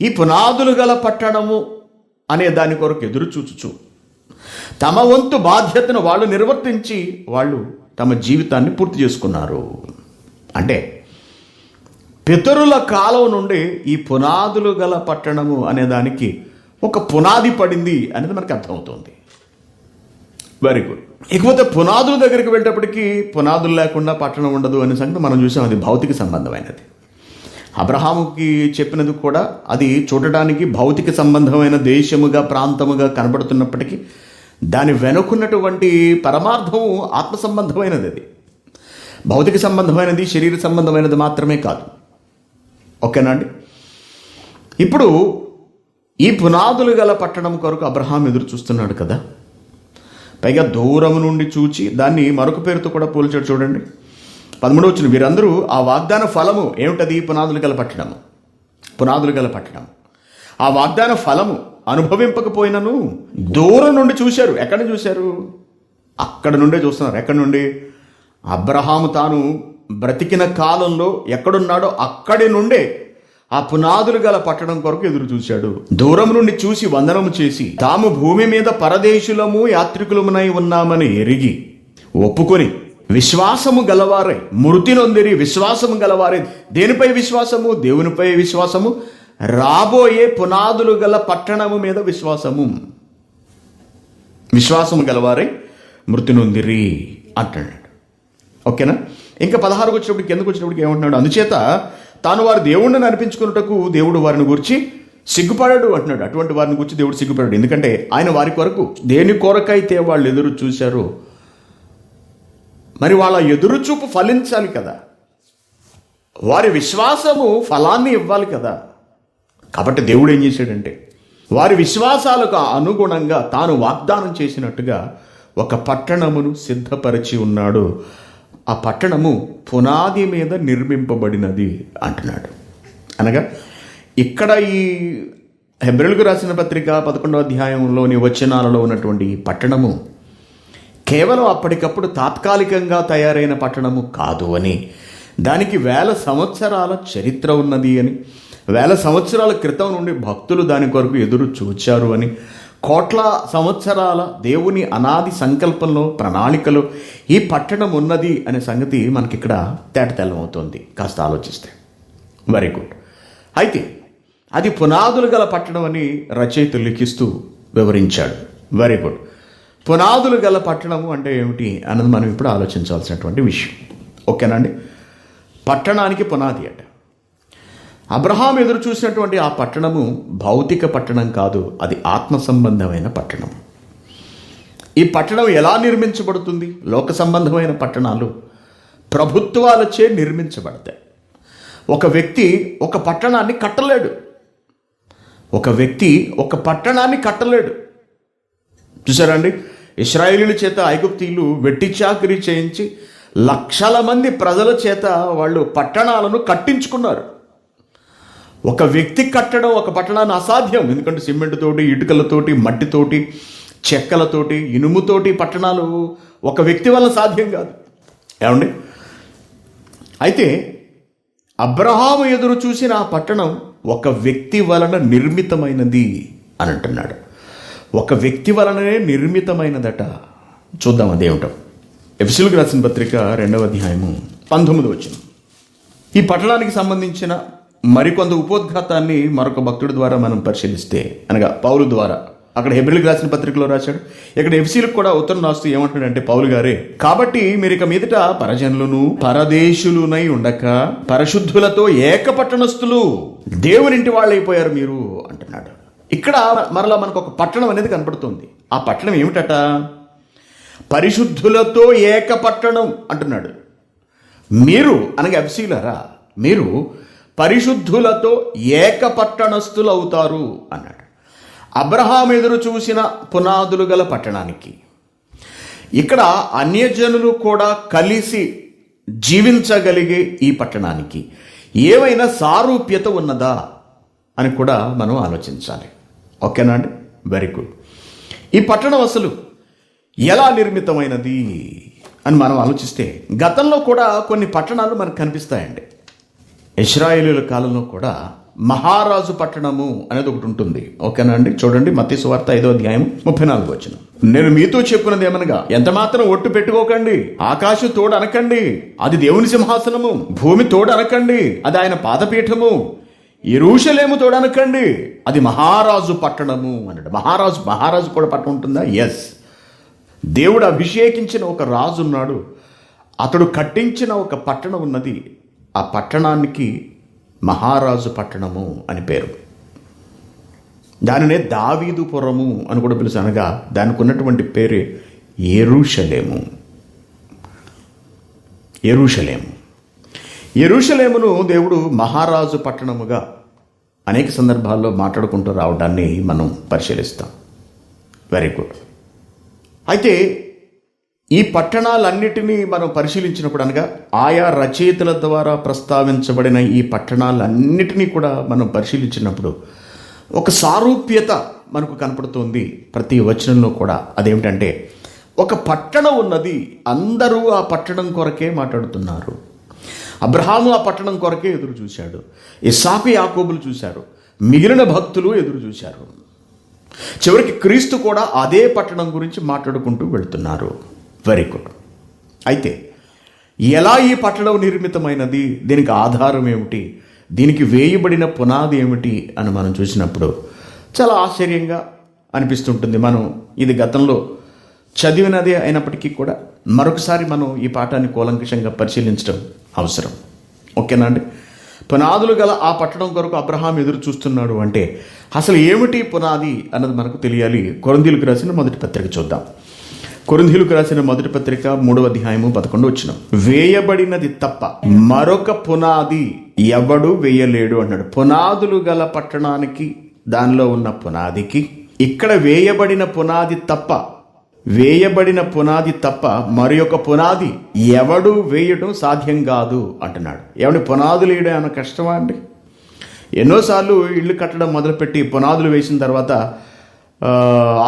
Speaker 1: ఈ పునాదులు గల పట్టణము అనే దాని కొరకు ఎదురు చూచుచు తమ వంతు బాధ్యతను వాళ్ళు నిర్వర్తించి వాళ్ళు తమ జీవితాన్ని పూర్తి చేసుకున్నారు. అంటే పితరుల కాలం నుండి ఈ పునాదులు గల పట్టణము అనే దానికి ఒక పునాది పడింది అనేది మనకు అర్థమవుతుంది. Very good. ఇకపోతే పునాదుల దగ్గరికి వెళ్ళేటప్పటికీ పునాదులు లేకుండా పట్టణం ఉండదు అనే సంగతి మనం చూసాం. అది భౌతిక సంబంధమైనది. అబ్రహాముకి చెప్పినది కూడా అది చూడటానికి భౌతిక సంబంధమైన దేశముగా, ప్రాంతముగా కనబడుతున్నప్పటికీ దాని వెనుకున్నటువంటి పరమార్థము ఆత్మ సంబంధమైనది. అది భౌతిక సంబంధమైనది, శరీర సంబంధమైనది మాత్రమే కాదు. ఓకేనా అండి? ఇప్పుడు ఈ పునాదులు గల పట్టణం కొరకు అబ్రహాం ఎదురు చూస్తున్నాడు కదా. పైగా దూరం నుండి చూచి దాన్ని మరొక పేరుతో కూడా పోల్చాడు. చూడండి 13వ వచనం, వీరందరూ ఆ వాగ్దాన ఫలము ఏమిటది? పునాదులు గల పట్టణం. ఆ వాగ్దాన ఫలము అనుభవింపకపోయినను దూరం నుండి చూశారు. ఎక్కడ చూశారు? అక్కడ నుండే చూస్తున్నారు. ఎక్కడి నుండి? అబ్రహాము తాను బ్రతికిన కాలంలో ఎక్కడున్నాడో అక్కడి నుండే ఆ పునాదులు గల పట్టణం కొరకు ఎదురు చూశాడు. దూరం నుండి చూసి వందనము చేసి, తాము భూమి మీద పరదేశులము, యాత్రికులమునై ఉన్నామని ఎరిగి ఒప్పుకొని విశ్వాసము గలవారై మృతి నొందిరి. విశ్వాసము గలవారై దేనిపై విశ్వాసము? దేవునిపై విశ్వాసము, రాబోయే పునాదులు గల పట్టణము మీద విశ్వాసము గలవారై మృతి నొందిరి అంటున్నాడు. ఓకేనా? ఇంకా 16కు వచ్చినప్పటికి, కిందకు వచ్చినప్పటికి ఏమంటున్నాడు? అందుచేత తాను వారి దేవుణ్ణి అనిపించుకున్నటకు దేవుడు వారిని గురించి సిగ్గుపడాడు అంటున్నాడు. అటువంటి వారిని గురించి దేవుడు సిగ్గుపడాడు. ఎందుకంటే ఆయన వారి కొరకు దేని కొరకైతే వాళ్ళు ఎదురు చూశారో మరి వాళ్ళ ఎదురుచూపు ఫలించాలి కదా, వారి విశ్వాసము ఫలాన్ని ఇవ్వాలి కదా. కాబట్టి దేవుడు ఏం చేశాడంటే వారి విశ్వాసాలకు అనుగుణంగా తాను వాగ్దానం చేసినట్టుగా ఒక పట్టణమును సిద్ధపరిచి ఉన్నాడు. ఆ పట్టణము పునాది మీద నిర్మింపబడినది అంటున్నాడు. అనగా ఇక్కడ ఈ హెబ్రీయులకు రాసిన పత్రిక 11వ అధ్యాయంలోని వచనాలలో ఉన్నటువంటి పట్టణము కేవలం అప్పటికప్పుడు తాత్కాలికంగా తయారైన పట్టణము కాదు అని, దానికి 1000 సంవత్సరాల చరిత్ర ఉన్నది అని, 1000 సంవత్సరాల క్రితం నుండి భక్తులు దాని కొరకు ఎదురు చూచారు అని, కోట్ల సంవత్సరాల దేవుని అనాది సంకల్పంలో, ప్రణాళికలో ఈ పట్టణం ఉన్నది అనే సంగతి మనకిక్కడ తేటతెల్లమవుతుంది కాస్త ఆలోచిస్తే. Very good. అయితే అది పునాదులు గల పట్టణం అని రచయిత లిఖిస్తూ వివరించాడు. Very good. పునాదులు గల పట్టణము అంటే ఏమిటి అన్నది మనం ఇప్పుడు ఆలోచించాల్సినటువంటి విషయం. ఓకేనండి? పట్టణానికి పునాది అట. అబ్రహాం ఎదురు చూసినటువంటి ఆ పట్టణము భౌతిక పట్టణం కాదు, అది ఆత్మ సంబంధమైన పట్టణం. ఈ పట్టణం ఎలా నిర్మించబడుతుంది? లోక సంబంధమైన పట్టణాలు ప్రభుత్వాలచే నిర్మించబడతాయి. ఒక వ్యక్తి ఒక పట్టణాన్ని కట్టలేడు. చూసారండి? ఇశ్రాయేలీల చేత ఐగుప్తీయులు వెట్టి చాకిరీ చేయించి లక్షల మంది ప్రజల చేత వాళ్ళు పట్టణాలను కట్టించుకున్నారు. ఒక వ్యక్తి కట్టడం ఒక పట్టణాన్ని అసాధ్యం. ఎందుకంటే సిమెంట్ తోటి, ఇటుకలతోటి, మట్టితోటి, చెక్కలతోటి, ఇనుముతోటి పట్టణాలు ఒక వ్యక్తి వల్ల సాధ్యం కాదు. ఏమండి? అయితే అబ్రహాము ఎదురు చూసిన ఆ పట్టణం ఒక వ్యక్తి వలన నిర్మితమైనది అని అంటున్నాడు. ఒక వ్యక్తి వలననే నిర్మితమైనదట. చూద్దాం అదేమిటో. ఎఫెసీయులకు రాసిన పత్రిక 2వ అధ్యాయము 19వ వచనం. ఈ పట్టణానికి సంబంధించిన మరికొంత ఉపోద్ఘాతాన్ని మరొక భక్తుడి ద్వారా మనం పరిశీలిస్తే, అనగా పౌలు ద్వారా, అక్కడ హెబ్రీయులకు రాసిన పత్రికలో రాశాడు, ఇక్కడ ఎఫెసీయులకు కూడా ఉత్తరం రాస్తూ ఏమంటాడంటే పౌలు గారే, కాబట్టి మీరు ఇక మీదట పరజనులను పరదేశులునై ఉండక పరిశుద్ధులతో ఏకపట్టణస్థులు దేవునింటి వాళ్ళు అయిపోయారు మీరు అంటున్నాడు. ఇక్కడ మరలా మనకు ఒక పట్టణం అనేది కనపడుతుంది. ఆ పట్టణం ఏమిటట? పరిశుద్ధులతో ఏకపట్టణం అంటున్నాడు. మీరు అనగా ఎఫెసీయులారా, మీరు పరిశుద్ధులతో ఏకపట్టణస్థులు అవుతారు అన్నాడు. అబ్రహాం ఎదురు చూసిన పునాదులు గల పట్టణానికి ఇక్కడ అన్యజనులు కూడా కలిసి జీవించగలిగే ఈ పట్టణానికి ఏమైనా సారూప్యత ఉన్నదా అని కూడా మనం ఆలోచించాలి. ఓకేనా అండి? Very good. ఈ పట్టణం అసలు ఎలా నిర్మితమైనది అని మనం ఆలోచిస్తే, గతంలో కూడా కొన్ని పట్టణాలు మనకు కనిపిస్తాయండి. ఇశ్రాయేలీయుల కాలంలో కూడా మహారాజు పట్టణము అనేది ఒకటి ఉంటుంది. ఓకేనా అండి? చూడండి, మత్తయి సువార్త 5వ అధ్యాయం 34వ వచనం. నేను మీతో చెప్పున్నది ఏమనగా, ఎంత మాత్రం ఒట్టు పెట్టుకోకండి, ఆకాశం తోడు అనకండి, అది దేవుని సింహాసనము, భూమి తోడు అనకండి, అది ఆయన పాదపీఠము, యెరూషలేము తోడు అనకండి, అది మహారాజు పట్టణము అన్నాడు. మహారాజు కూడా పట్టణం ఉంటుందా? ఎస్. దేవుడు అభిషేకించిన ఒక రాజు ఉన్నాడు, అతడు కట్టించిన ఒక పట్టణం ఉన్నది. ఆ పట్టణానికి మహారాజు పట్టణము అని పేరు. దానినే దావీదుపురము అని కూడా పిలుసు. అనగా దానికి ఉన్నటువంటి పేరే యెరూషలేము. యెరూషలేమును దేవుడు మహారాజు పట్టణముగా అనేక సందర్భాల్లో మాట్లాడుకుంటూ రావడాన్ని మనం పరిశీలిస్తాం. Very good. అయితే ఈ పట్టణాలన్నిటినీ మనం పరిశీలించినప్పుడు, అనగా ఆయా రచయితల ద్వారా ప్రస్తావించబడిన ఈ పట్టణాలన్నిటినీ కూడా మనం పరిశీలించినప్పుడు ఒక సారూప్యత మనకు కనపడుతుంది ప్రతి వచనంలో కూడా. అదేమిటంటే, ఒక పట్టణం ఉన్నది, అందరూ ఆ పట్టణం కొరకే మాట్లాడుతున్నారు. అబ్రహాము ఆ పట్టణం కొరకే ఎదురు చూశాడు, ఇస్సాకు యాకోబులు చూశారు, మిగిలిన భక్తులు ఎదురు చూశారు. చివరికి క్రీస్తు కూడా అదే పట్టణం గురించి మాట్లాడుకుంటూ వెళ్తున్నారు. Very good. అయితే ఎలా ఈ పట్టణం నిర్మితమైనది, దీనికి ఆధారం ఏమిటి, దీనికి వేయబడిన పునాది ఏమిటి అని మనం చూసినప్పుడు చాలా ఆశ్చర్యంగా అనిపిస్తుంటుంది. మనం ఇది గతంలో చదివినదే అయినప్పటికీ కూడా మరొకసారి మనం ఈ పాఠాన్ని కూలంకషంగా పరిశీలించడం అవసరం. ఓకేనా అండి? పునాదులు గల ఆ పట్టణం కొరకు అబ్రహాం ఎదురు చూస్తున్నాడు అంటే అసలు ఏమిటి పునాది అన్నది మనకు తెలియాలి. కొరింథీయులకు రాసిన మొదటి పత్రిక చూద్దాం. కొరింథీయులకు రాసిన మొదటి పత్రిక 3వ అధ్యాయము 11వ వచనం. వేయబడినది తప్ప మరొక పునాది ఎవడు వేయలేడు అన్నాడు. పునాదులు గల పట్టణానికి, దానిలో ఉన్న పునాదికి, ఇక్కడ వేయబడిన పునాది తప్ప మరి ఒక పునాది ఎవడు వేయడం సాధ్యం కాదు అంటున్నాడు. ఏమంటే పునాదులు వేయడం ఏమైనా కష్టమా అండి? ఎన్నోసార్లు ఇళ్ళు కట్టడం మొదలుపెట్టి పునాదులు వేసిన తర్వాత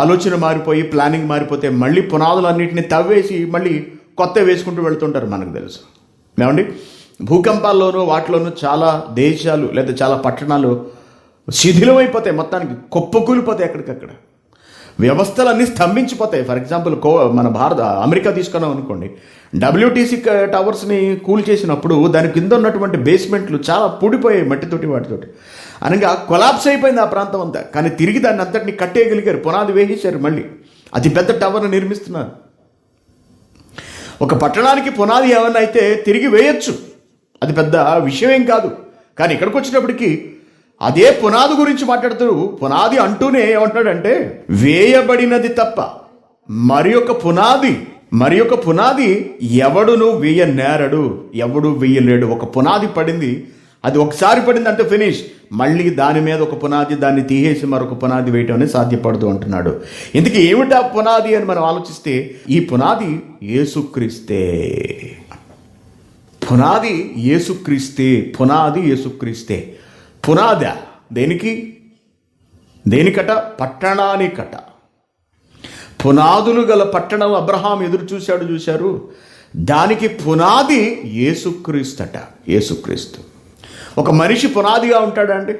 Speaker 1: ఆలోచన మారిపోయి, ప్లానింగ్ మారిపోతే మళ్ళీ పునాదులన్నింటినీ తవ్వేసి మళ్ళీ కొత్త వేసుకుంటూ వెళ్తుంటారు. మనకు తెలుసు. ఏమండి? భూకంపాల్లోనూ వాటిలోనూ చాలా దేశాలు లేదా చాలా పట్టణాలు శిథిలమైపోతాయి, మొత్తానికి కుప్పకూలిపోతాయి. ఎక్కడికక్కడ వ్యవస్థలన్నీ స్తంభించిపోతాయి. ఫర్ ఎగ్జాంపుల్ మన అమెరికా తీసుకున్నాం అనుకోండి, WTC టవర్స్ని కూల్ చేసినప్పుడు దాని కింద ఉన్నటువంటి బేస్మెంట్లు చాలా పూడిపోయాయి మట్టితోటి, వాటితోటి. అనగా కొలాప్స్ అయిపోయింది ఆ ప్రాంతం అంతా. కానీ తిరిగి దాన్ని అంతటిని కట్టేయగలిగారు, పునాది వేసేశారు, మళ్ళీ అతి పెద్ద టవర్ను నిర్మిస్తున్నారు. ఒక పట్టణానికి పునాది ఏమన్నా అయితే తిరిగి వేయచ్చు, అది పెద్ద విషయం ఏం కాదు. కానీ ఇక్కడికి వచ్చినప్పటికీ అదే పునాది గురించి మాట్లాడుతూ, పునాది అంటూనే ఏమంటాడంటే, వేయబడినది తప్ప మరి ఒక పునాది ఎవడును వేయనేరడు, ఎవడు వేయలేడు. ఒక పునాది పడింది, అది ఒకసారి పడింది అంటే ఫినిష్. మళ్ళీ దాని మీద ఒక పునాది, దాన్ని తీసేసి మరొక పునాది వేయటం అనేది సాధ్యపడదు అంటున్నాడు. ఇందుకే ఏమిటా పునాది అని మనం ఆలోచిస్తే, ఈ పునాది యేసుక్రీస్తే. పునాది యేసుక్రీస్తే. పునాద దేనికట? పట్టణానికట. పునాదులు గల పట్టణం అబ్రహాం ఎదురు చూశారు. దానికి పునాది యేసుక్రీస్తట. యేసుక్రీస్తు. ఒక మనిషి పునాదిగా ఉంటాడా అండి?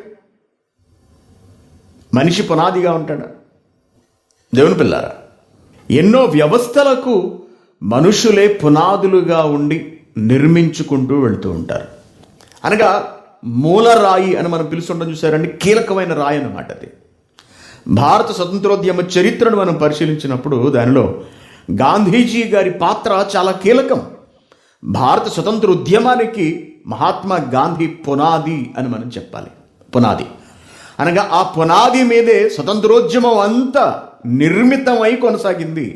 Speaker 1: మనిషి పునాదిగా ఉంటాడా? దేవుని పిల్లారా, ఎన్నో వ్యవస్థలకు మనుషులే పునాదులుగా ఉండి నిర్మించుకుంటూ వెళ్తూ ఉంటారు. అనగా మూలరాయి అని మనం పిలుస్తుంటాం చూసారండి, కీలకమైన రాయి అన్నమాట అది. భారత స్వతంత్రోద్యమ చరిత్రను మనం పరిశీలించినప్పుడు దానిలో గాంధీజీ గారి పాత్ర చాలా కీలకం. భారత స్వతంత్ర ఉద్యమానికి మహాత్మా గాంధీ పునాది అని మనం చెప్పాలి. పునాది అనగా ఆ పునాది మీదే స్వతంత్రోద్యమం అంతా నిర్మితమై కొనసాగింది.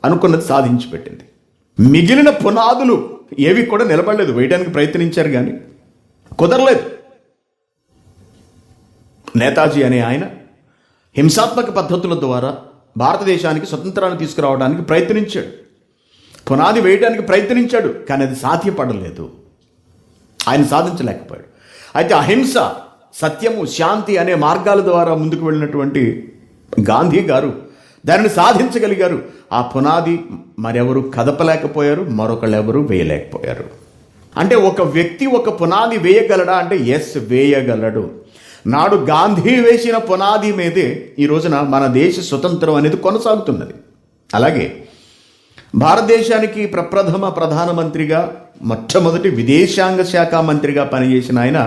Speaker 1: అనుకున్నది సాధించి పెట్టింది. మిగిలిన పునాదులు ఏవి కూడా నిలబడలేదు. వేయడానికి ప్రయత్నించారు కానీ కుదరలేదు. నేతాజీ అనే ఆయన హింసాత్మక పద్ధతుల ద్వారా భారతదేశానికి స్వతంత్రాన్ని తీసుకురావడానికి ప్రయత్నించాడు. పునాది వేయడానికి ప్రయత్నించాడు, కానీ అది సాధ్యపడలేదు. ఆయన సాధించలేకపోయాడు. అయితే అహింస, సత్యము, శాంతి అనే మార్గాల ద్వారా ముందుకు వెళ్ళినటువంటి గాంధీ గారు దానిని సాధించగలిగారు. ఆ పునాది మరెవరు కదపలేకపోయారు, మరొకళ్ళు ఎవరు వేయలేకపోయారు. అంటే ఒక వ్యక్తి ఒక పునాది వేయగలడా అంటే ఎస్, వేయగలడు. నాడు గాంధీ వేసిన పునాది మీదే ఈ రోజున మన దేశ స్వతంత్రం అనేది కొనసాగుతున్నది. అలాగే భారతదేశానికి ప్రప్రథమ ప్రధానమంత్రిగా, మొట్టమొదటి విదేశాంగ శాఖ మంత్రిగా పనిచేసిన ఆయన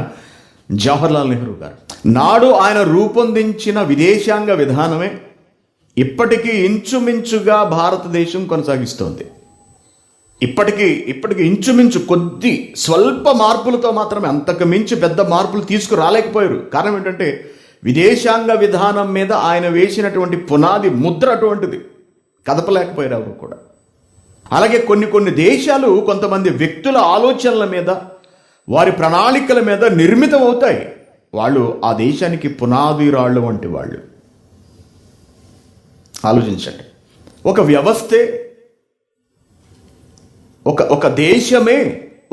Speaker 1: జవహర్లాల్ నెహ్రూ గారు. నాడు ఆయన రూపొందించిన విదేశాంగ విధానమే ఇప్పటికీ ఇంచుమించుగా భారతదేశం కొనసాగిస్తోంది. ఇప్పటికీ ఇంచుమించు కొద్ది స్వల్ప మార్పులతో మాత్రమే, అంతకు మించి పెద్ద మార్పులు తీసుకురాలేకపోయారు. కారణం ఏంటంటే విదేశాంగ విధానం మీద ఆయన వేసినటువంటి పునాది ముద్ర అటువంటిది, కదపలేకపోయారు ఎవరు కూడా. అలాగే కొన్ని దేశాలు కొంతమంది వ్యక్తుల ఆలోచనల మీద, వారి ప్రణాళికల మీద నిర్మితం అవుతాయి. వాళ్ళు ఆ దేశానికి పునాది రాళ్ళు వంటి వాళ్ళు. ఆలోచించండి. ఒక వ్యవస్థే, ఒక దేశమే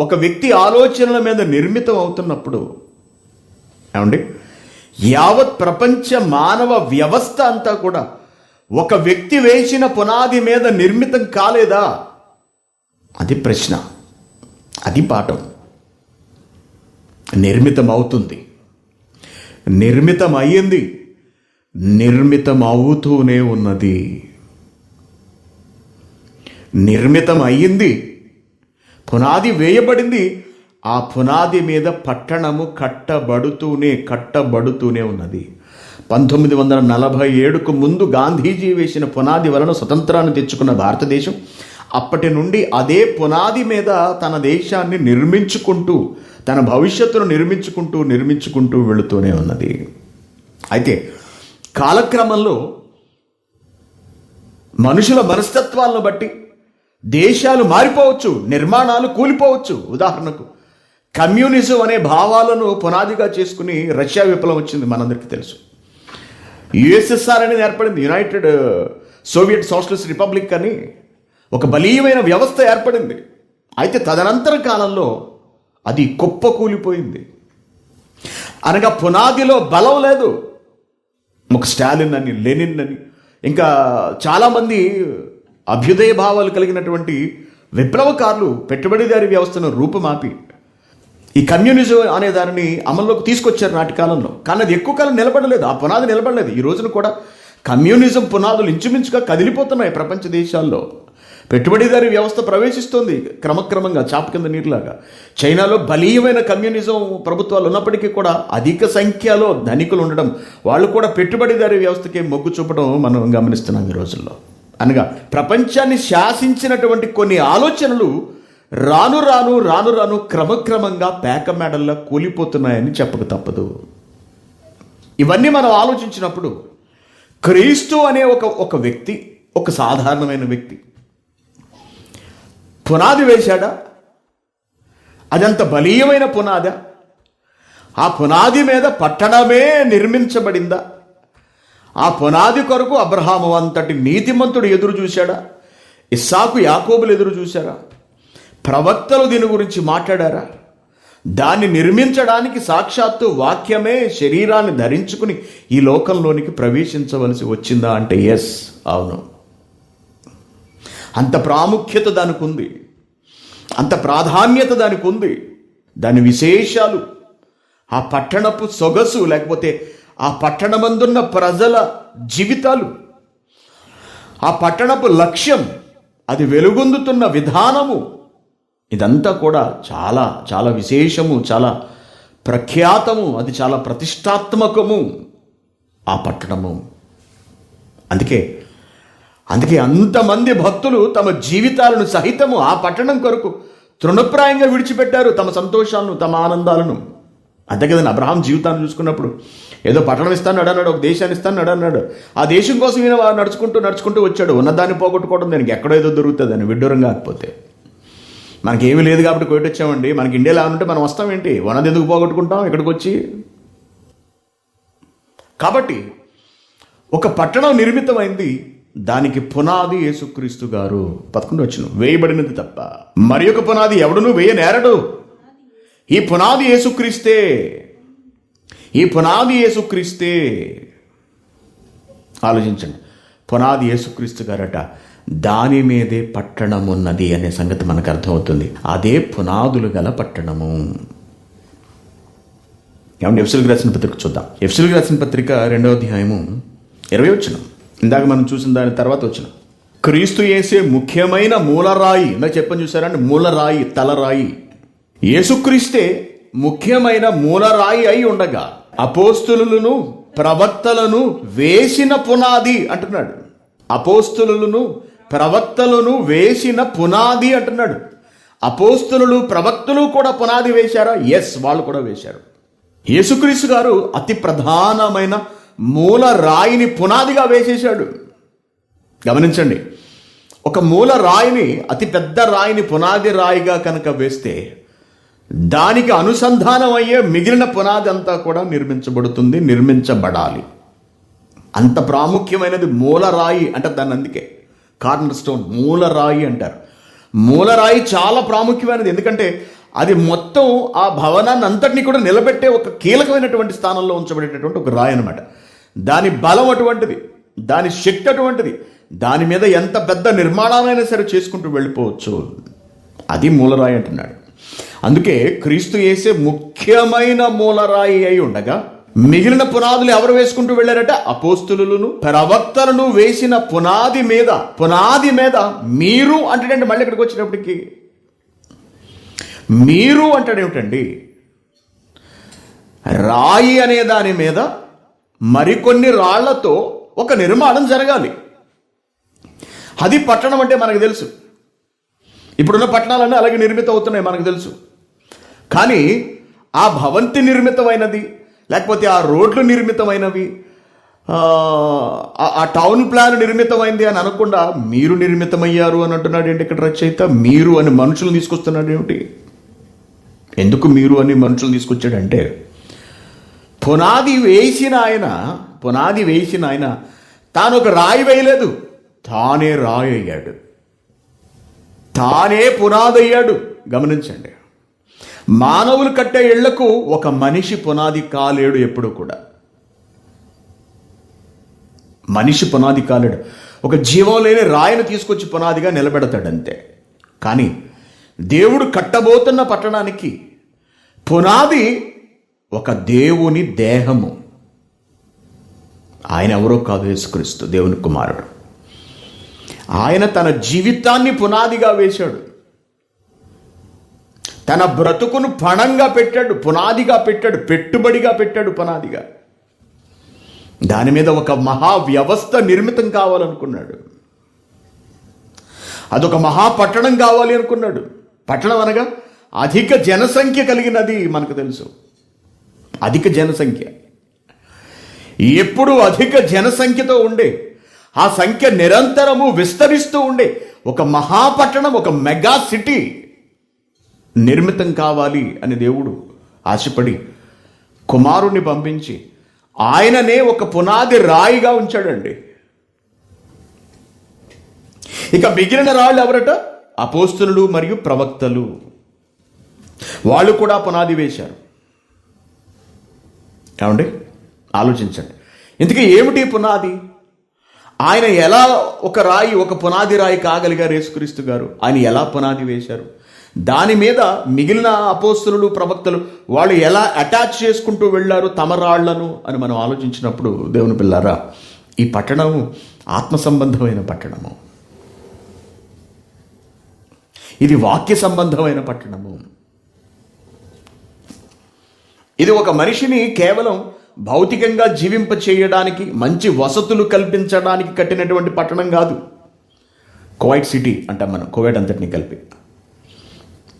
Speaker 1: ఒక వ్యక్తి ఆలోచనల మీద నిర్మితం అవుతున్నప్పుడు ఏమండి, యావత్ ప్రపంచ మానవ వ్యవస్థ అంతా కూడా ఒక వ్యక్తి వేసిన పునాది మీద నిర్మితం కాలేదా? అది ప్రశ్న, అది పాఠం. నిర్మితం అవుతుంది, నిర్మితం అయ్యింది, నిర్మితం అవుతూనే ఉన్నది. నిర్మితం అయ్యింది, పునాది వేయబడింది, ఆ పునాది మీద పట్టణము కట్టబడుతూనే ఉన్నది. 1947కు ముందు గాంధీజీ వేసిన పునాది వలన స్వతంత్రాన్ని తెచ్చుకున్న భారతదేశం అప్పటి నుండి అదే పునాది మీద తన దేశాన్ని నిర్మించుకుంటూ, తన భవిష్యత్తును నిర్మించుకుంటూ వెళుతూనే ఉన్నది. అయితే కాలక్రమంలో మనుషుల మనస్తత్వాలను బట్టి దేశాలు మారిపోవచ్చు, నిర్మాణాలు కూలిపోవచ్చు. ఉదాహరణకు కమ్యూనిజం అనే భావాలను పునాదిగా చేసుకుని రష్యా విప్లవం వచ్చింది, మనందరికీ తెలుసు. యుఎస్ఎస్ఆర్ అనేది ఏర్పడింది, యునైటెడ్ సోవియట్ సోషలిస్ట్ రిపబ్లిక్ అని ఒక బలీయమైన వ్యవస్థ ఏర్పడింది. అయితే తదనంతర కాలంలో అది కుప్పకూలిపోయింది. అనగా పునాదిలో బలం లేదు. ఒక స్టాలిన్ అని, లెనిన్ అని, ఇంకా చాలామంది అభ్యుదయ భావాలు కలిగినటువంటి విప్లవకారులు పెట్టుబడిదారీ వ్యవస్థను రూపుమాపి ఈ కమ్యూనిజం అనే దానిని అమల్లోకి తీసుకొచ్చారు నాటి కాలంలో. కానీ అది ఎక్కువ కాలం నిలబడలేదు, ఆ పునాది నిలబడలేదు. ఈ రోజున కూడా కమ్యూనిజం పునాదులు ఇంచుమించుగా కదిలిపోతున్నాయి ప్రపంచ దేశాల్లో. పెట్టుబడిదారీ వ్యవస్థ ప్రవేశిస్తోంది క్రమక్రమంగా, చాప కింద నీరులాగా. చైనాలో బలీయమైన కమ్యూనిజం ప్రభుత్వాలు ఉన్నప్పటికీ కూడా అధిక సంఖ్యలో ధనికులు ఉండడం, వాళ్ళు కూడా పెట్టుబడిదారీ వ్యవస్థకే మొగ్గు చూపడం మనం గమనిస్తున్నాం ఈ రోజుల్లో. అనగా ప్రపంచాన్ని శాసించినటువంటి కొన్ని ఆలోచనలు రాను రాను క్రమక్రమంగా పేకమేడల్లా కూలిపోతున్నాయని చెప్పక తప్పదు. ఇవన్నీ మనం ఆలోచించినప్పుడు క్రీస్తు అనే ఒక వ్యక్తి, ఒక సాధారణమైన వ్యక్తి పునాది వేశాడా? అదంత బలీయమైన పునాదా? ఆ పునాది మీద పట్టణమే నిర్మించబడిందా? ఆ పునాది కొరకు అబ్రహాము అంతటి నీతిమంతుడు ఎదురు చూశాడా? ఇస్సాకు, యాకోబులు ఎదురు చూశారా? ప్రవక్తలు దీని గురించి మాట్లాడారా? దాన్ని నిర్మించడానికి సాక్షాత్తు వాక్యమే శరీరాన్ని ధరించుకుని ఈ లోకంలోనికి ప్రవేశించవలసి వచ్చిందా అంటే ఎస్, అవును. అంత ప్రాముఖ్యత దానికి ఉంది, అంత ప్రాధాన్యత దానికి ఉంది. దాని విశేషాలు, ఆ పట్టణపు సొగసు, లేకపోతే ఆ పట్టణమందున్న ప్రజల జీవితాలు, ఆ పట్టణపు లక్ష్యం, అది వెలుగొందుతున్న విధానము, ఇదంతా కూడా చాలా చాలా విశేషము, చాలా ప్రఖ్యాతము, అది చాలా ప్రతిష్టాత్మకము ఆ పట్టణము. అందుకే అంతమంది భక్తులు తమ జీవితాలను సహితము ఆ పట్టణం కొరకు తృణప్రాయంగా విడిచిపెట్టారు, తమ సంతోషాలను, తమ ఆనందాలను. అంతే కదండి, అబ్రహాం జీవితాన్ని చూసుకున్నప్పుడు ఏదో పట్టణం ఇస్తాను అన్నాడు, ఒక దేశాన్ని ఇస్తాను అన్నాడు. ఆ దేశం కోసం ఈయన నడుచుకుంటూ వచ్చాడు. ఉన్నదాన్ని పోగొట్టుకోవడం దానికి ఎక్కడో ఏదో దొరుకుతుంది అని విడ్డూరం కాకపోతే. మనకేమీ లేదు కాబట్టి కోయిట్ వచ్చామండి, మనకి ఇండియాలో ఏమంటే మనం వస్తామేంటి, ఉన్నది ఎందుకు పోగొట్టుకుంటాం ఇక్కడికి వచ్చి. కాబట్టి ఒక పట్టణం నిర్మితమైంది, దానికి పునాది యేసుక్రీస్తు గారు. 11 వచనం, వేయబడినది తప్ప మరి ఒక పునాది ఎవడును వేయనేరడు. ఈ పునాది యేసుక్రీస్తే, ఈ పునాది యేసుక్రీస్తే. ఆలోచించండి, పునాది యేసుక్రీస్తు గారట, దాని మీదే పట్టణం ఉన్నది అనే సంగతి మనకు అర్థమవుతుంది. అదే పునాదులు గల పట్టణము. ఏమంటే ఎఫెసీయులకు రాసిన పత్రిక చూద్దాం. ఎఫెసీయులకు రాసిన పత్రిక 2వ అధ్యాయము 20వ వచనం. ఇందాక మనం చూసిన దాని తర్వాత వచ్చిన క్రీస్తు యేసే ముఖ్యమైన మూలరాయి. ఇందాక చెప్పని చూసారండి, మూలరాయి, తలరాయి. యేసుక్రీస్తే ముఖ్యమైన మూలరాయి అయి ఉండగా అపోస్తులులను ప్రవక్తలను వేసిన పునాది అంటున్నాడు. అపోస్తులులను ప్రవక్తలను వేసిన పునాది అంటున్నాడు. అపోస్తులు ప్రవక్తలు కూడా పునాది వేశారా? ఎస్, వాళ్ళు కూడా వేశారు. యేసుక్రీస్తు గారు అతి ప్రధానమైన మూల రాయిని పునాదిగా వేసేశాడు. గమనించండి, ఒక మూల రాయిని, అతి పెద్ద రాయిని పునాది రాయిగా కనుక వేస్తే దానికి అనుసంధానం అయ్యే మిగిలిన పునాది అంతా కూడా నిర్మించబడాలి. అంత ప్రాముఖ్యమైనది మూలరాయి అంటే దాన్ని అందుకే కార్నర్ స్టోన్, మూలరాయి అంటారు. మూలరాయి చాలా ప్రాముఖ్యమైనది, ఎందుకంటే అది మొత్తం ఆ భవనాన్ని అంతటినీ కూడా నిలబెట్టే ఒక కీలకమైనటువంటి స్థానంలో ఉంచబడేటటువంటి ఒక రాయి అనమాట. దాని బలం అటువంటిది, దాని శక్తి అటువంటిది, దాని మీద ఎంత పెద్ద నిర్మాణమైనా సరే చేసుకుంటూ వెళ్ళిపోవచ్చు. అది మూలరాయి అంటున్నాడు. అందుకే క్రీస్తు యేసే ముఖ్యమైన మూలరాయి అయి ఉండగా మిగిలిన పునాదులు ఎవరు వేసుకుంటూ వెళ్ళారట? అపోస్తులులను ప్రవక్తలను వేసిన పునాది మీద మీరు అంటాడండి. మళ్ళీ ఇక్కడికి వచ్చినప్పటికీ మీరు అంటాడేమిటండి? రాయి అనే దాని మీద మరికొన్ని రాళ్లతో ఒక నిర్మాణం జరగాలి. అది పట్టణం అంటే మనకు తెలుసు. ఇప్పుడున్న పట్టణాలన్నీ అలాగే నిర్మితం అవుతున్నాయి, మనకు తెలుసు. కానీ ఆ భవంతి నిర్మితమైనది, లేకపోతే ఆ రోడ్లు నిర్మితమైనవి, ఆ టౌన్ ప్లాన్ నిర్మితమైంది అని అనకుండా మీరు నిర్మితమయ్యారు అని అంటున్నాడు ఏంటి ఇక్కడ రచయిత? మీరు అని మనుషులు తీసుకొస్తున్నాడు ఏమిటి? ఎందుకు మీరు అని మనుషులు తీసుకొచ్చాడంటే, పునాది వేసిన ఆయన తాను ఒక రాయి వేయలేదు, తానే రాయి అయ్యాడు, తానే పునాది అయ్యాడు. గమనించండి, మానవులు కట్టే ఇళ్లకు ఒక మనిషి పునాది కాలేడు. ఎప్పుడు కూడా మనిషి పునాది కాలేడు. ఒక జీవం లేని రాయిని తీసుకొచ్చి పునాదిగా నిలబెడతాడంతే. కానీ దేవుడు కట్టబోతున్న పట్టణానికి పునాది ఒక దేవుని దేహము. ఆయన ఎవరో కాదు, యేసుక్రీస్తు దేవుని కుమారుడు. ఆయన తన జీవితాన్ని పునాదిగా వేశాడు, తన బ్రతుకును పణంగా పెట్టాడు, పునాదిగా పెట్టాడు, పెట్టుబడిగా పెట్టాడు, పునాదిగా. దాని మీద ఒక మహా వ్యవస్థ నిర్మితం కావాలనుకున్నాడు. అదొక మహాపట్టణం కావాలి అనుకున్నాడు. పట్టణం అనగా అధిక జనసంఖ్య కలిగినది, మనకు తెలుసు. అధిక జనసంఖ్య, ఎప్పుడు అధిక జనసంఖ్యతో ఉండే, ఆ సంఖ్య నిరంతరము విస్తరిస్తూ ఉండే ఒక మహాపట్టణం, ఒక మెగా సిటీ నిర్మితం కావాలి అని దేవుడు ఆశపడి కుమారుణ్ణి పంపించి ఆయననే ఒక పునాది రాయిగా ఉంచాడండి. ఇక మిగిలిన రాళ్ళు ఎవరట? అపోస్తులు మరియు ప్రవక్తలు. వాళ్ళు కూడా పునాది వేశారు. ఏమండి, ఆలోచించండి. ఇంతకీ ఏమిటి పునాది? ఆయన ఎలా ఒక పునాది రాయి కాగలిగారు? యేసుక్రీస్తు గారు ఆయన ఎలా పునాది వేశారు? దాని మీద మిగిలిన అపోస్తలులు, ప్రవక్తలు వాళ్ళు ఎలా అటాచ్ చేసుకుంటూ వెళ్ళారు తమ రాళ్లను అని మనం ఆలోచించినప్పుడు, దేవుని పిల్లారా, ఈ పట్టణము ఆత్మ సంబంధమైన పట్టణము, ఇది వాక్య సంబంధమైన పట్టణము. ఇది ఒక మనిషిని కేవలం భౌతికంగా జీవింప చేయడానికి, మంచి వసతులు కల్పించడానికి కట్టినటువంటి పట్టణం కాదు. కువైట్ సిటీ అంటాం మనం, కువైట్ అంతటిని కలిపి.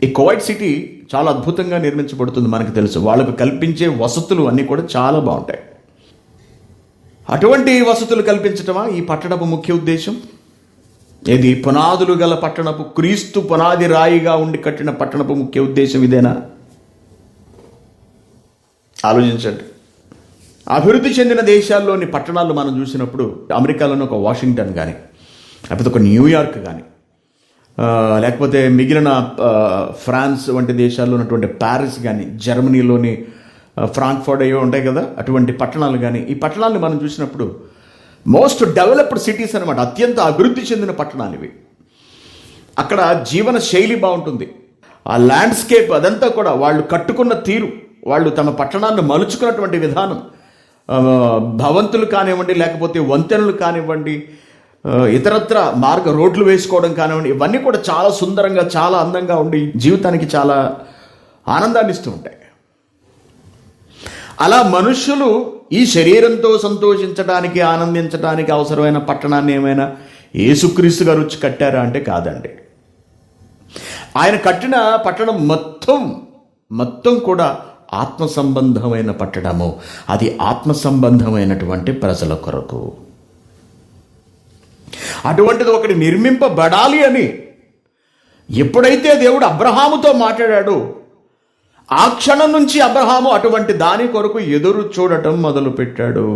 Speaker 1: ఈ కువైట్ సిటీ చాలా అద్భుతంగా నిర్మించబడుతుంది, మనకు తెలుసు. వాళ్ళకు కల్పించే వసతులు అన్నీ కూడా చాలా బాగుంటాయి. అటువంటి వసతులు కల్పించటమా ఈ పట్టణపు ముఖ్య ఉద్దేశం? ఇది పునాదులు గల పట్టణపు, క్రీస్తు పునాది రాయిగా ఉండి కట్టిన పట్టణపు ముఖ్య ఉద్దేశం ఇదేనా? ఆలోచించండి. అభివృద్ధి చెందిన దేశాల్లోని పట్టణాలు మనం చూసినప్పుడు, అమెరికాలోని ఒక వాషింగ్టన్ కానీ, లేకపోతే ఒక న్యూయార్క్ కానీ, లేకపోతే మిగిలిన ఫ్రాన్స్ వంటి దేశాల్లో ఉన్నటువంటి ప్యారిస్ కానీ, జర్మనీలోని ఫ్రాంక్ఫర్ట్ అయ్యో ఉంటాయి కదా, అటువంటి పట్టణాలు కానీ, ఈ పట్టణాలను మనం చూసినప్పుడు మోస్ట్ డెవలప్డ్ సిటీస్ అనమాట, అత్యంత అభివృద్ధి చెందిన పట్టణాలు ఇవి. అక్కడ జీవన శైలి బాగుంటుంది. ఆ ల్యాండ్స్కేప్ అదంతా కూడా, వాళ్ళు కట్టుకున్న తీరు, వాళ్ళు తమ పట్టణాన్ని మలుచుకున్నటువంటి విధానం, భవంతులు కానివ్వండి, లేకపోతే వంతెనలు కానివ్వండి, ఇతరత్ర రోడ్లు వేసుకోవడం కానివ్వండి, ఇవన్నీ కూడా చాలా సుందరంగా, చాలా అందంగా ఉండి జీవితానికి చాలా ఆనందాన్ని ఇస్తూ ఉంటాయి. అలా మనుషులు ఈ శరీరంతో సంతోషించడానికి, ఆనందించడానికి అవసరమైన పట్టణాన్ని ఏమైనా యేసుక్రీస్తు గారు వచ్చి కట్టారా అంటే కాదండి. ఆయన కట్టిన పట్టణం మొత్తం కూడా ఆత్మ సంబంధమైన పట్టణము. అది ఆత్మ సంబంధమైనటువంటి ప్రజల కొరకు. అటువంటిది ఒకటి నిర్మింపబడాలి అని ఎప్పుడైతే దేవుడు అబ్రహాముతో మాట్లాడాడో, ఆ క్షణం నుంచి అబ్రహాము అటువంటి దాని కొరకు ఎదురు చూడటం మొదలుపెట్టాడు.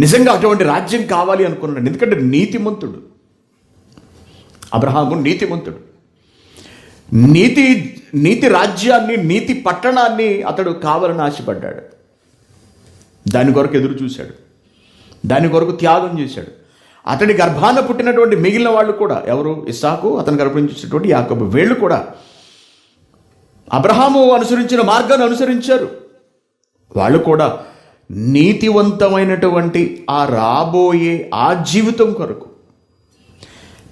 Speaker 1: నిజంగా అటువంటి రాజ్యం కావాలి అనుకున్నాడు. ఎందుకంటే నీతిమంతుడు అబ్రహాము, నీతిమంతుడు. నీతి రాజ్యాన్ని, నీతి పట్టణాన్ని అతడు కావాలని ఆశపడ్డాడు. దాని కొరకు ఎదురు చూశాడు, దాని కొరకు త్యాగం చేశాడు. అతడి గర్భాన పుట్టినటువంటి మిగిలిన వాళ్ళు కూడా, ఎవరు? ఇస్సాకు, అతని గర్భించినటువంటి యాకోబు, వీళ్ళు కూడా అబ్రహాము అనుసరించిన మార్గాన్ని అనుసరించారు. వాళ్ళు కూడా నీతివంతమైనటువంటి ఆ రాబోయే ఆ జీవితం కొరకు,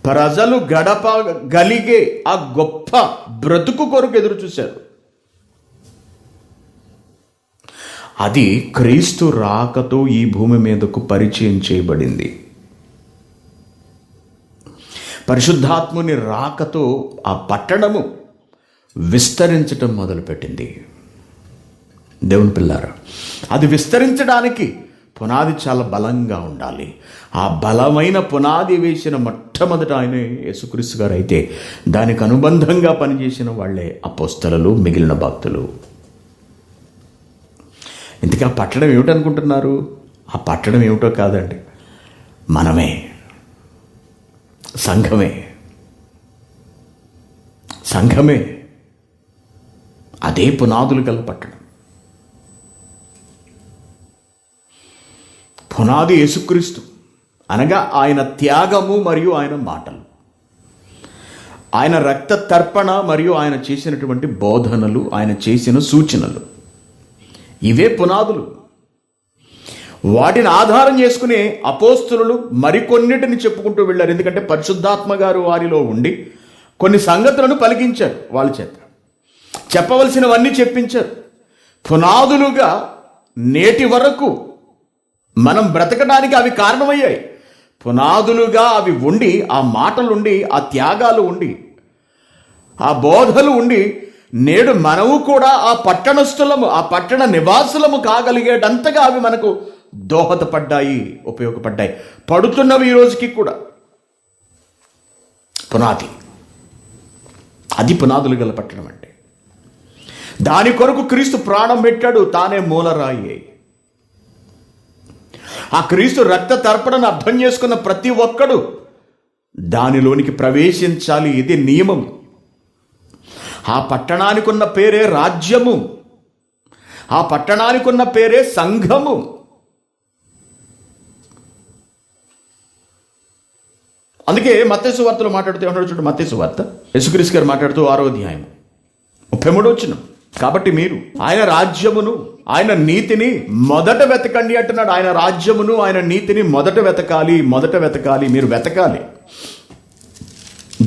Speaker 1: ప్రజలు గడపగలిగే ఆ గొప్ప బ్రతుకు కొరకు ఎదురు చూశారు. అది క్రీస్తు రాకతో ఈ భూమి మీదకు పరిచయం చేయబడింది. పరిశుద్ధాత్ముని రాకతో ఆ పట్టణము విస్తరించటం మొదలుపెట్టింది. దేవుని పిల్లారా, అది విస్తరించడానికి పునాది చాలా బలంగా ఉండాలి. ఆ బలమైన పునాది వేసిన మొట్టమొదట ఆయన యేసుక్రీస్తు గారు అయితే, దానికి అనుబంధంగా పనిచేసిన వాళ్ళే అపోస్తలులు, మిగిలిన భక్తులు. ఇంతకీ ఆ పట్టణం ఏమిటనుకుంటున్నారు? ఆ పట్టణం ఏమిటో కాదండి, మనమే, సంఘమే. అదే పునాదులు గల పట్టణం. పునాది యేసుక్రీస్తు అనగా ఆయన త్యాగము మరియు ఆయన మాటలు, ఆయన రక్త తర్పణ మరియు ఆయన చేసినటువంటి బోధనలు, ఆయన చేసిన సూచనలు, ఇవే పునాదులు. వాటిని ఆధారం చేసుకునే అపోస్తలులు మరికొన్నిటిని చెప్పుకుంటూ వెళ్ళారు. ఎందుకంటే పరిశుద్ధాత్మ గారు వారిలో ఉండి కొన్ని సంగతులను పలికించారు. వాళ్ళ చేత చెప్పవలసినవన్నీ చెప్పించారు. పునాదులుగా నేటి వరకు మనం బ్రతకడానికి అవి కారణమయ్యాయి. పునాదులుగా అవి ఉండి, ఆ మాటలుండి, ఆ త్యాగాలు ఉండి, ఆ బోధలు ఉండి, నేడు మనము కూడా ఆ పట్టణస్థులము, ఆ పట్టణ నివాసులము కాగలిగేటంతగా అవి మనకు దోహదపడ్డాయి, ఉపయోగపడ్డాయి, పడుతున్నవి ఈ రోజుకి కూడా. పునాది, అది పునాదులు గల పట్టణం అంటే. దాని కొరకు క్రీస్తు ప్రాణం పెట్టాడు, తానే మూలరాయి. ఆ క్రీస్తు రక్త తర్పణను అర్థం చేసుకున్న ప్రతి ఒక్కడు దానిలోనికి ప్రవేశించాలి. ఇది నియమం. ఆ పట్టణానికి ఉన్న పేరే రాజ్యము, ఆ పట్టణానికి ఉన్న పేరే సంఘము. అందుకే మత్తయి సువార్తలో మాట్లాడుతూ ఏమన్నాడు చూడండి. మత్తయి సువార్త యేసుక్రీస్తు గారు మాట్లాడుతూ 6వ అధ్యాయం 33వ వచనం. కాబట్టి మీరు ఆయన రాజ్యమును ఆయన నీతిని మొదట వెతకండి అంటున్నాడు. ఆయన రాజ్యమును ఆయన నీతిని మొదట వెతకాలి. మీరు వెతకాలి.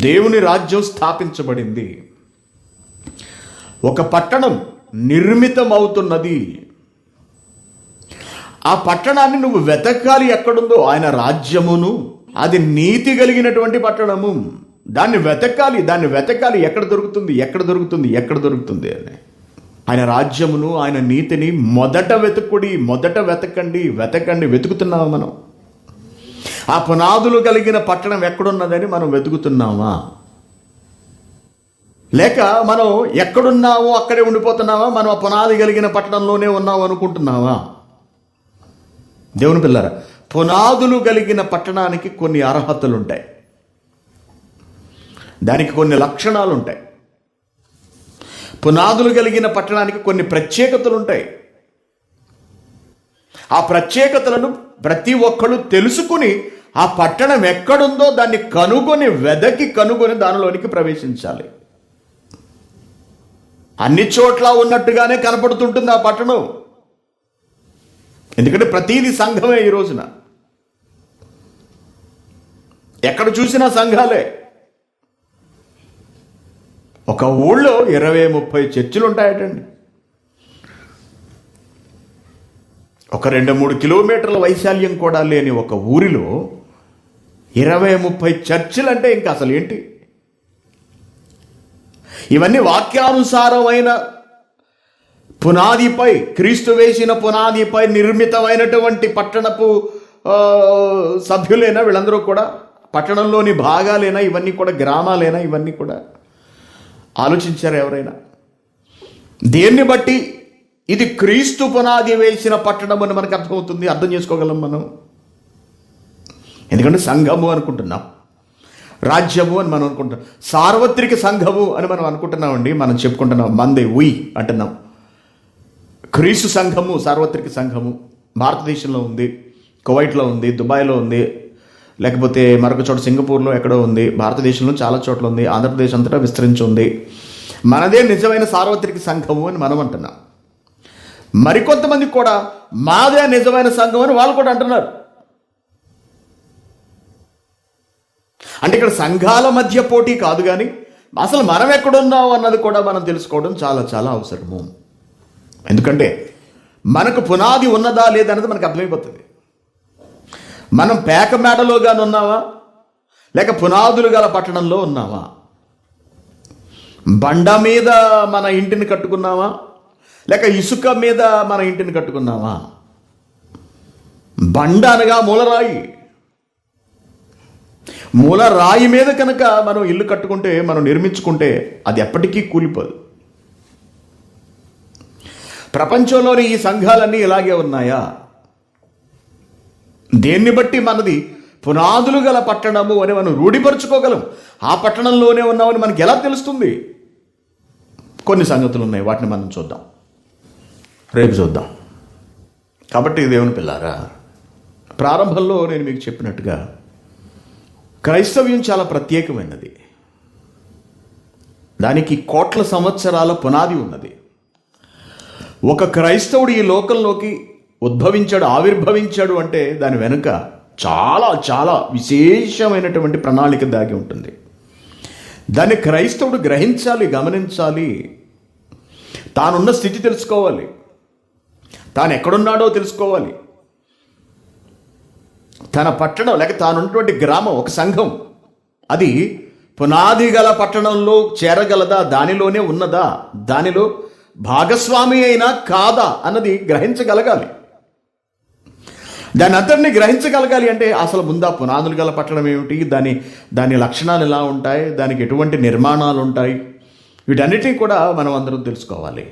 Speaker 1: దేవుని రాజ్యం స్థాపించబడింది. ఒక పట్టణం నిర్మితమవుతున్నది. ఆ పట్టణాన్ని నువ్వు వెతకాలి. ఎక్కడుందో ఆయన రాజ్యమును, అది నీతి కలిగినటువంటి పట్టణము. దాన్ని వెతకాలి. ఎక్కడ దొరుకుతుంది అని. ఆయన రాజ్యమును ఆయన నీతిని మొదట వెతుకుతున్నావా మనం? ఆ పునాదులు కలిగిన పట్టణం ఎక్కడున్నదని మనం వెతుకుతున్నామా? లేక మనం ఎక్కడున్నామో అక్కడే ఉండిపోతున్నావా? మనం ఆ పునాది కలిగిన పట్టణంలోనే ఉన్నావు అనుకుంటున్నావా? దేవుని పిల్లరా, పునాదులు కలిగిన పట్టణానికి కొన్ని అర్హతలు ఉంటాయి, దానికి కొన్ని లక్షణాలు ఉంటాయి. పునాదులు కలిగిన పట్టణానికి కొన్ని ప్రత్యేకతలు ఉంటాయి. ఆ ప్రత్యేకతలను ప్రతి ఒక్కళ్ళు తెలుసుకుని ఆ పట్టణం ఎక్కడుందో దాన్ని వెదకి కనుగొని దానిలోనికి ప్రవేశించాలి. అన్ని చోట్ల ఉన్నట్టుగానే కనపడుతుంటుంది ఆ పట్టణం. ఎందుకంటే ప్రతీది సంఘమే. ఈ రోజున ఎక్కడ చూసినా సంఘాలే. ఒక ఊళ్ళో 20-30 చర్చిలు ఉంటాయటండి. ఒక 2-3 కిలోమీటర్ల వైశాల్యం కూడా లేని ఒక ఊరిలో 20-30 చర్చిలు అంటే ఇంకా అసలు ఏంటి? ఇవన్నీ వాక్యానుసారమైన పునాదిపై, క్రీస్తు వేసిన పునాదిపై నిర్మితమైనటువంటి పట్టణపు సభ్యులైనా వీళ్ళందరూ కూడా, పట్టణంలోని భాగాలైనా, ఇవన్నీ కూడా గ్రామాలైనా, ఇవన్నీ కూడా ఆలోచించారు ఎవరైనా? దేన్ని బట్టి ఇది క్రీస్తు పునాది వేసిన పట్టణం అని మనకు అర్థమవుతుంది, అర్థం చేసుకోగలం మనం. ఎందుకంటే సంఘము అనుకుంటున్నాం, రాజ్యము అని మనం అనుకుంటున్నాం, సార్వత్రిక సంఘము అని మనం అనుకుంటున్నామండి. మనం చెప్పుకుంటున్నాం, మంది ఉయ్ అంటున్నాం. క్రీస్తు సంఘము, సార్వత్రిక సంఘము భారతదేశంలో ఉంది, కువైట్లో ఉంది, దుబాయ్లో ఉంది, లేకపోతే మరొక చోట సింగపూర్లో ఎక్కడో ఉంది, భారతదేశంలో చాలా చోట్ల ఉంది, ఆంధ్రప్రదేశ్ అంతటా విస్తరించి ఉంది. మనదే నిజమైన సార్వత్రిక సంఘము అని మనం అంటున్నాం. మరికొంతమంది కూడా మాదే నిజమైన సంఘం అని వాళ్ళు కూడా అంటున్నారు. అంటే ఇక్కడ సంఘాల మధ్య పోటీ కాదు, కానీ అసలు మనం ఎక్కడున్నాం అన్నది కూడా మనం తెలుసుకోవడం చాలా చాలా అవసరము. ఎందుకంటే మనకు పునాది ఉన్నదా లేదన్నది మనకు అర్థమైపోతుంది. మనం పేక మేడలోగానే ఉన్నావా, లేక పునాదులు గల పట్టణంలో ఉన్నావా? బండ మీద మన ఇంటిని కట్టుకున్నావా, లేక ఇసుక మీద మన ఇంటిని కట్టుకున్నావా? బండ అనగా మూలరాయి. మూలరాయి మీద కనుక మనం ఇల్లు కట్టుకుంటే, మనం నిర్మించుకుంటే అది ఎప్పటికీ కూలిపోదు. ప్రపంచంలోని ఈ సంఘాలన్నీ ఇలాగే ఉన్నాయా? దేన్ని బట్టి మనది పునాదులు గల పట్టణము అని మనం రూఢిపరుచుకోగలం? ఆ పట్టణంలోనే ఉన్నామని మనకి ఎలా తెలుస్తుంది? కొన్ని సంగతులు ఉన్నాయి, వాటిని మనం చూద్దాం, రేపు చూద్దాం. కాబట్టి దేవుని పిల్లారా, ప్రారంభంలో నేను మీకు చెప్పినట్టుగా క్రైస్తవ్యం చాలా ప్రత్యేకమైనది. దానికి కోట్ల సంవత్సరాల పునాది ఉన్నది. ఒక క్రైస్తవుడు ఈ లోకంలోకి ఆవిర్భవించాడు అంటే దాని వెనుక చాలా చాలా విశేషమైనటువంటి ప్రణాళిక దాగి ఉంటుంది. దాన్ని క్రైస్తవుడు గ్రహించాలి, గమనించాలి. తానున్న స్థితి తెలుసుకోవాలి, తాను ఎక్కడున్నాడో తెలుసుకోవాలి. తన పట్టణం లేక తానున్నటువంటి గ్రామం, ఒక సంఘం, అది పునాది గల పట్టణంలో చేరగలదా, దానిలోనే ఉన్నదా, దానిలో భాగస్వామి అయినా కాదా అన్నది గ్రహించగలగాలి. దాని అంతటిని గ్రహించగలగాలి అంటే అసలు ముందా పునాదులు గల పట్టణం ఏమిటి, దాని లక్షణాలు ఎలా ఉంటాయి, దానికి ఎటువంటి నిర్మాణాలు ఉంటాయి, వీటన్నిటినీ కూడా మనం అందరం తెలుసుకోవాలి.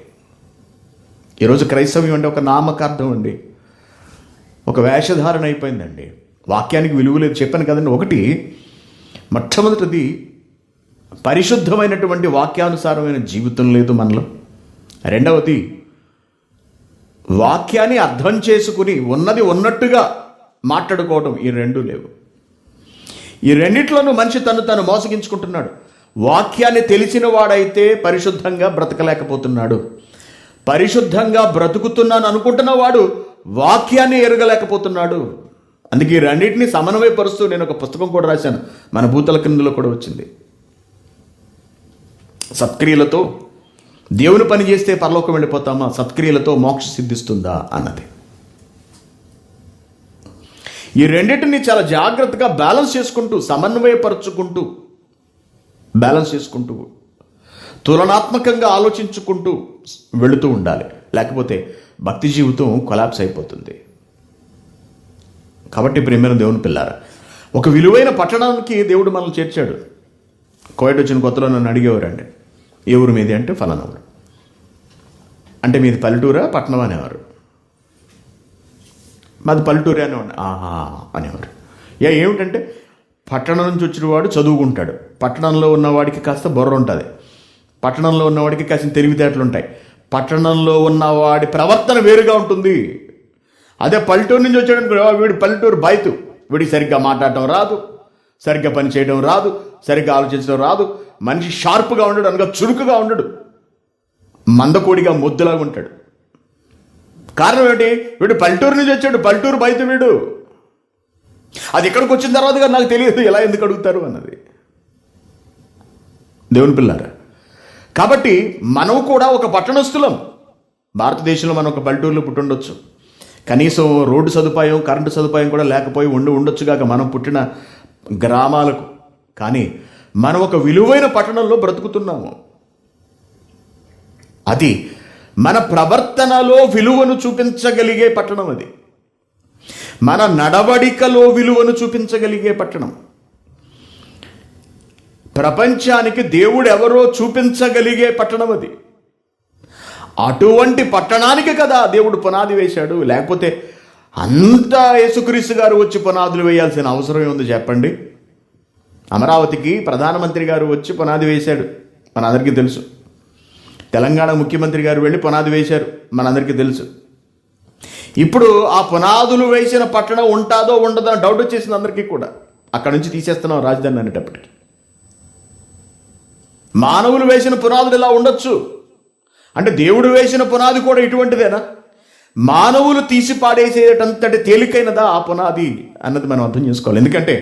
Speaker 1: ఈరోజు క్రైస్తవ్యం అంటే ఒక నామకార్థం అండి, ఒక వేషధారణ అయిపోయిందండి. వాక్యానికి విలువ లేదు. చెప్పాను కదండి, ఒకటి మొట్టమొదటిది, పరిశుద్ధమైనటువంటి వాక్యానుసారమైన జీవితం లేదు మనలో. రెండవది, వాక్యాన్ని అర్థం చేసుకుని ఉన్నది ఉన్నట్టుగా మాట్లాడుకోవడం. ఈ రెండు లేవు. ఈ రెండిట్లోనూ మనిషి తను మోసగించుకుంటున్నాడు. వాక్యాన్ని తెలిసిన వాడైతే పరిశుద్ధంగా బ్రతకలేకపోతున్నాడు. పరిశుద్ధంగా బ్రతుకుతున్నాను అనుకుంటున్న వాడు వాక్యాన్ని ఎరగలేకపోతున్నాడు. అందుకే ఈ రెండింటినీ సమన్వయపరుస్తూ నేను ఒక పుస్తకం కూడా రాశాను, మన భూతల క్రిందలో కూడా వచ్చింది. సత్క్రియలతో దేవుని పని చేస్తే పరలోకం వెళ్ళిపోతామా, సత్క్రియలతో మోక్ష సిద్ధిస్తుందా అన్నది. ఈ రెండింటిని చాలా జాగ్రత్తగా బ్యాలెన్స్ చేసుకుంటూ, సమన్వయపరుచుకుంటూ, బ్యాలెన్స్ చేసుకుంటూ, తులనాత్మకంగా ఆలోచించుకుంటూ వెళుతూ ఉండాలి. లేకపోతే భక్తి జీవితం కొలాప్స్ అయిపోతుంది. కాబట్టి ప్రియమైన దేవుని పిల్లారా, ఒక విలువైన పట్టణానికి దేవుడు మనల్ని చేర్చాడు. కోవిడ్ వచ్చిన కొత్తలో నన్ను అడిగేవారండి, ఏ ఊరు మీది అంటే ఫలానా ఊరు. అంటే మీది పల్లెటూరా పట్టణం అనేవారు. మాది పల్లెటూరే అనేవాడు. ఆహా అనేవారు. ఏమిటంటే పట్టణం నుంచి వచ్చిన వాడు చదువుకుంటాడు, పట్టణంలో ఉన్నవాడికి కాస్త బుర్ర ఉంటుంది, పట్టణంలో ఉన్నవాడికి కాసిన తెలివితేటలు ఉంటాయి, పట్టణంలో ఉన్నవాడి ప్రవర్తన వేరుగా ఉంటుంది. అదే పల్లెటూరు నుంచి వచ్చాడు, వీడు పల్లెటూరు బయతు, వీడికి సరిగ్గా మాట్లాడటం రాదు, సరిగ్గా పని చేయడం రాదు, సరిగ్గా ఆలోచించడం రాదు, మనిషి షార్ప్గా ఉండడు, అనగా చురుకుగా ఉండడు, మందకోడిగా మొద్దులాగా ఉంటాడు. కారణం ఏంటి? వీడు పల్లెటూరు నుంచి వచ్చాడు, పల్లెటూరు బయట వీడు. అది ఇక్కడికి వచ్చిన తర్వాత నాకు తెలియదు ఎలా ఎందుకు అడుగుతారు అన్నది. దేవుని పిల్లారా, కాబట్టి మనం కూడా ఒక పట్టణస్థులం. భారతదేశంలో మనం ఒక పల్లెటూరులో పుట్టుండొచ్చు, కనీసం రోడ్డు సదుపాయం, కరెంటు సదుపాయం కూడా లేకపోయి ఉండొచ్చుగాక మనం పుట్టిన గ్రామాలకు. కానీ మనం ఒక విలువైన పట్టణంలో బ్రతుకుతున్నాము. అది మన ప్రవర్తనలో విలువను చూపించగలిగే పట్టణం. అది మన నడవడికలో విలువను చూపించగలిగే పట్టణం. ప్రపంచానికి దేవుడు ఎవరో చూపించగలిగే పట్టణం అది. అటువంటి పట్టణానికి కదా దేవుడు పునాది వేశాడు. లేకపోతే అంతా యేసుక్రీస్తు గారు వచ్చి పునాదులు వేయాల్సిన అవసరం ఏముంది చెప్పండి? అమరావతికి ప్రధానమంత్రి గారు వచ్చి పునాది వేశాడు, మనందరికీ తెలుసు. తెలంగాణ ముఖ్యమంత్రి గారు వెళ్ళి పునాది వేశారు, మనందరికీ తెలుసు. ఇప్పుడు ఆ పునాదులు వేసిన పట్టణం ఉంటుందో ఉండదో అని డౌట్ వచ్చేసింది అందరికీ కూడా. అక్కడ నుంచి తీసేస్తున్నాం రాజధాని అనేటప్పటికి. మానవులు వేసిన పునాదులు ఇలా ఉండొచ్చు అంటే దేవుడు వేసిన పునాది కూడా ఇటువంటిదేనా? మానవులు తీసి పాడేసేటంతటి తేలికైనదా ఆ పునాది అన్నది మనం అర్థం చేసుకోవాలి. ఎందుకంటే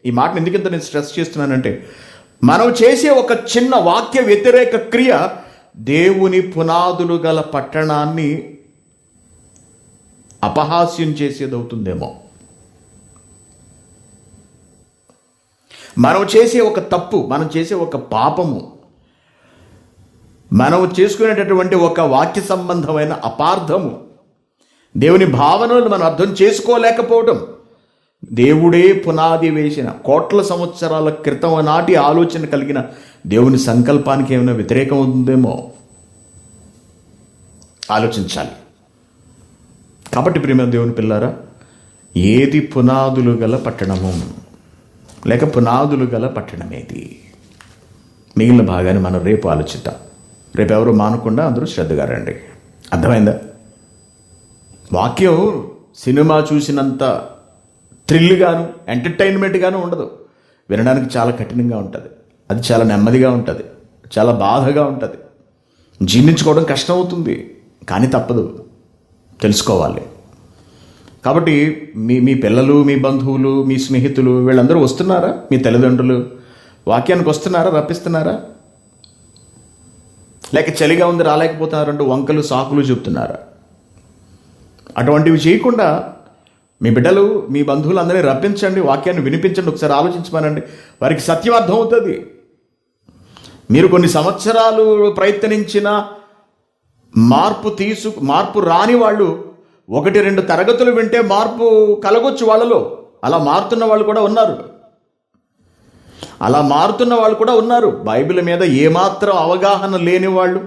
Speaker 1: ఈ మాటను ఎందుకంత నేను స్ట్రెస్ చేస్తున్నానంటే, మనం చేసే ఒక చిన్న వాక్య వ్యతిరేక క్రియ దేవుని పునాదులు గల పట్టణాన్ని అపహాస్యం చేసేదవుతుందేమో. మనం చేసే ఒక తప్పు, మనం చేసే ఒక పాపము, మనం చేసుకునేటటువంటి ఒక వాక్య సంబంధమైన అపార్థము, దేవుని భావనలు మనం అర్థం చేసుకోలేకపోవటం, దేవుడే పునాది వేసిన కోట్ల సంవత్సరాల క్రితం నాటి ఆలోచన కలిగిన దేవుని సంకల్పానికి ఏమైనా వ్యతిరేకం ఉందేమో ఆలోచించాలి. కాబట్టి ప్రియమైన దేవుని పిల్లారా, ఏది పునాదులు గల పట్టణము లేక పునాదులు గల పట్టణమేది? మిగిలిన భాగాన్ని మనం రేపు ఆలోచిద్దాం. రేపు ఎవరు మానకుండా అందరూ శ్రద్ధగా రండి. అర్థమైందా? వాక్యం సినిమా చూసినంత థ్రిల్గాను ఎంటర్టైన్మెంట్గాను ఉండదు. వినడానికి చాలా కఠినంగా ఉంటుంది, అది చాలా నెమ్మదిగా ఉంటుంది, చాలా బాధగా ఉంటుంది, జీర్ణించుకోవడం కష్టం అవుతుంది. కానీ తప్పదు, తెలుసుకోవాలి. కాబట్టి మీ పిల్లలు, మీ బంధువులు, మీ స్నేహితులు వీళ్ళందరూ వస్తున్నారా? మీ తల్లిదండ్రులు వాక్యానికి వస్తున్నారా? రప్పిస్తున్నారా? లేక చలిగా ఉంది రాలేకపోతున్నారంటూ వంకలు సాకులు చెప్తున్నారా? అటువంటివి చేయకుండా మీ బిడ్డలు, మీ బంధువులు అందరినీ రప్పించండి, వాక్యాన్ని వినిపించండి, ఒకసారి ఆలోచించమనండి. వారికి సత్యం అర్థం అవుతుంది. మీరు కొన్ని సంవత్సరాలు ప్రయత్నించిన మార్పు రాని వాళ్ళు 1-2 తరగతులు వింటే మార్పు కలగొచ్చు వాళ్ళలో. అలా మారుతున్న వాళ్ళు కూడా ఉన్నారు. బైబిల్ మీద ఏమాత్రం అవగాహన లేని వాళ్ళు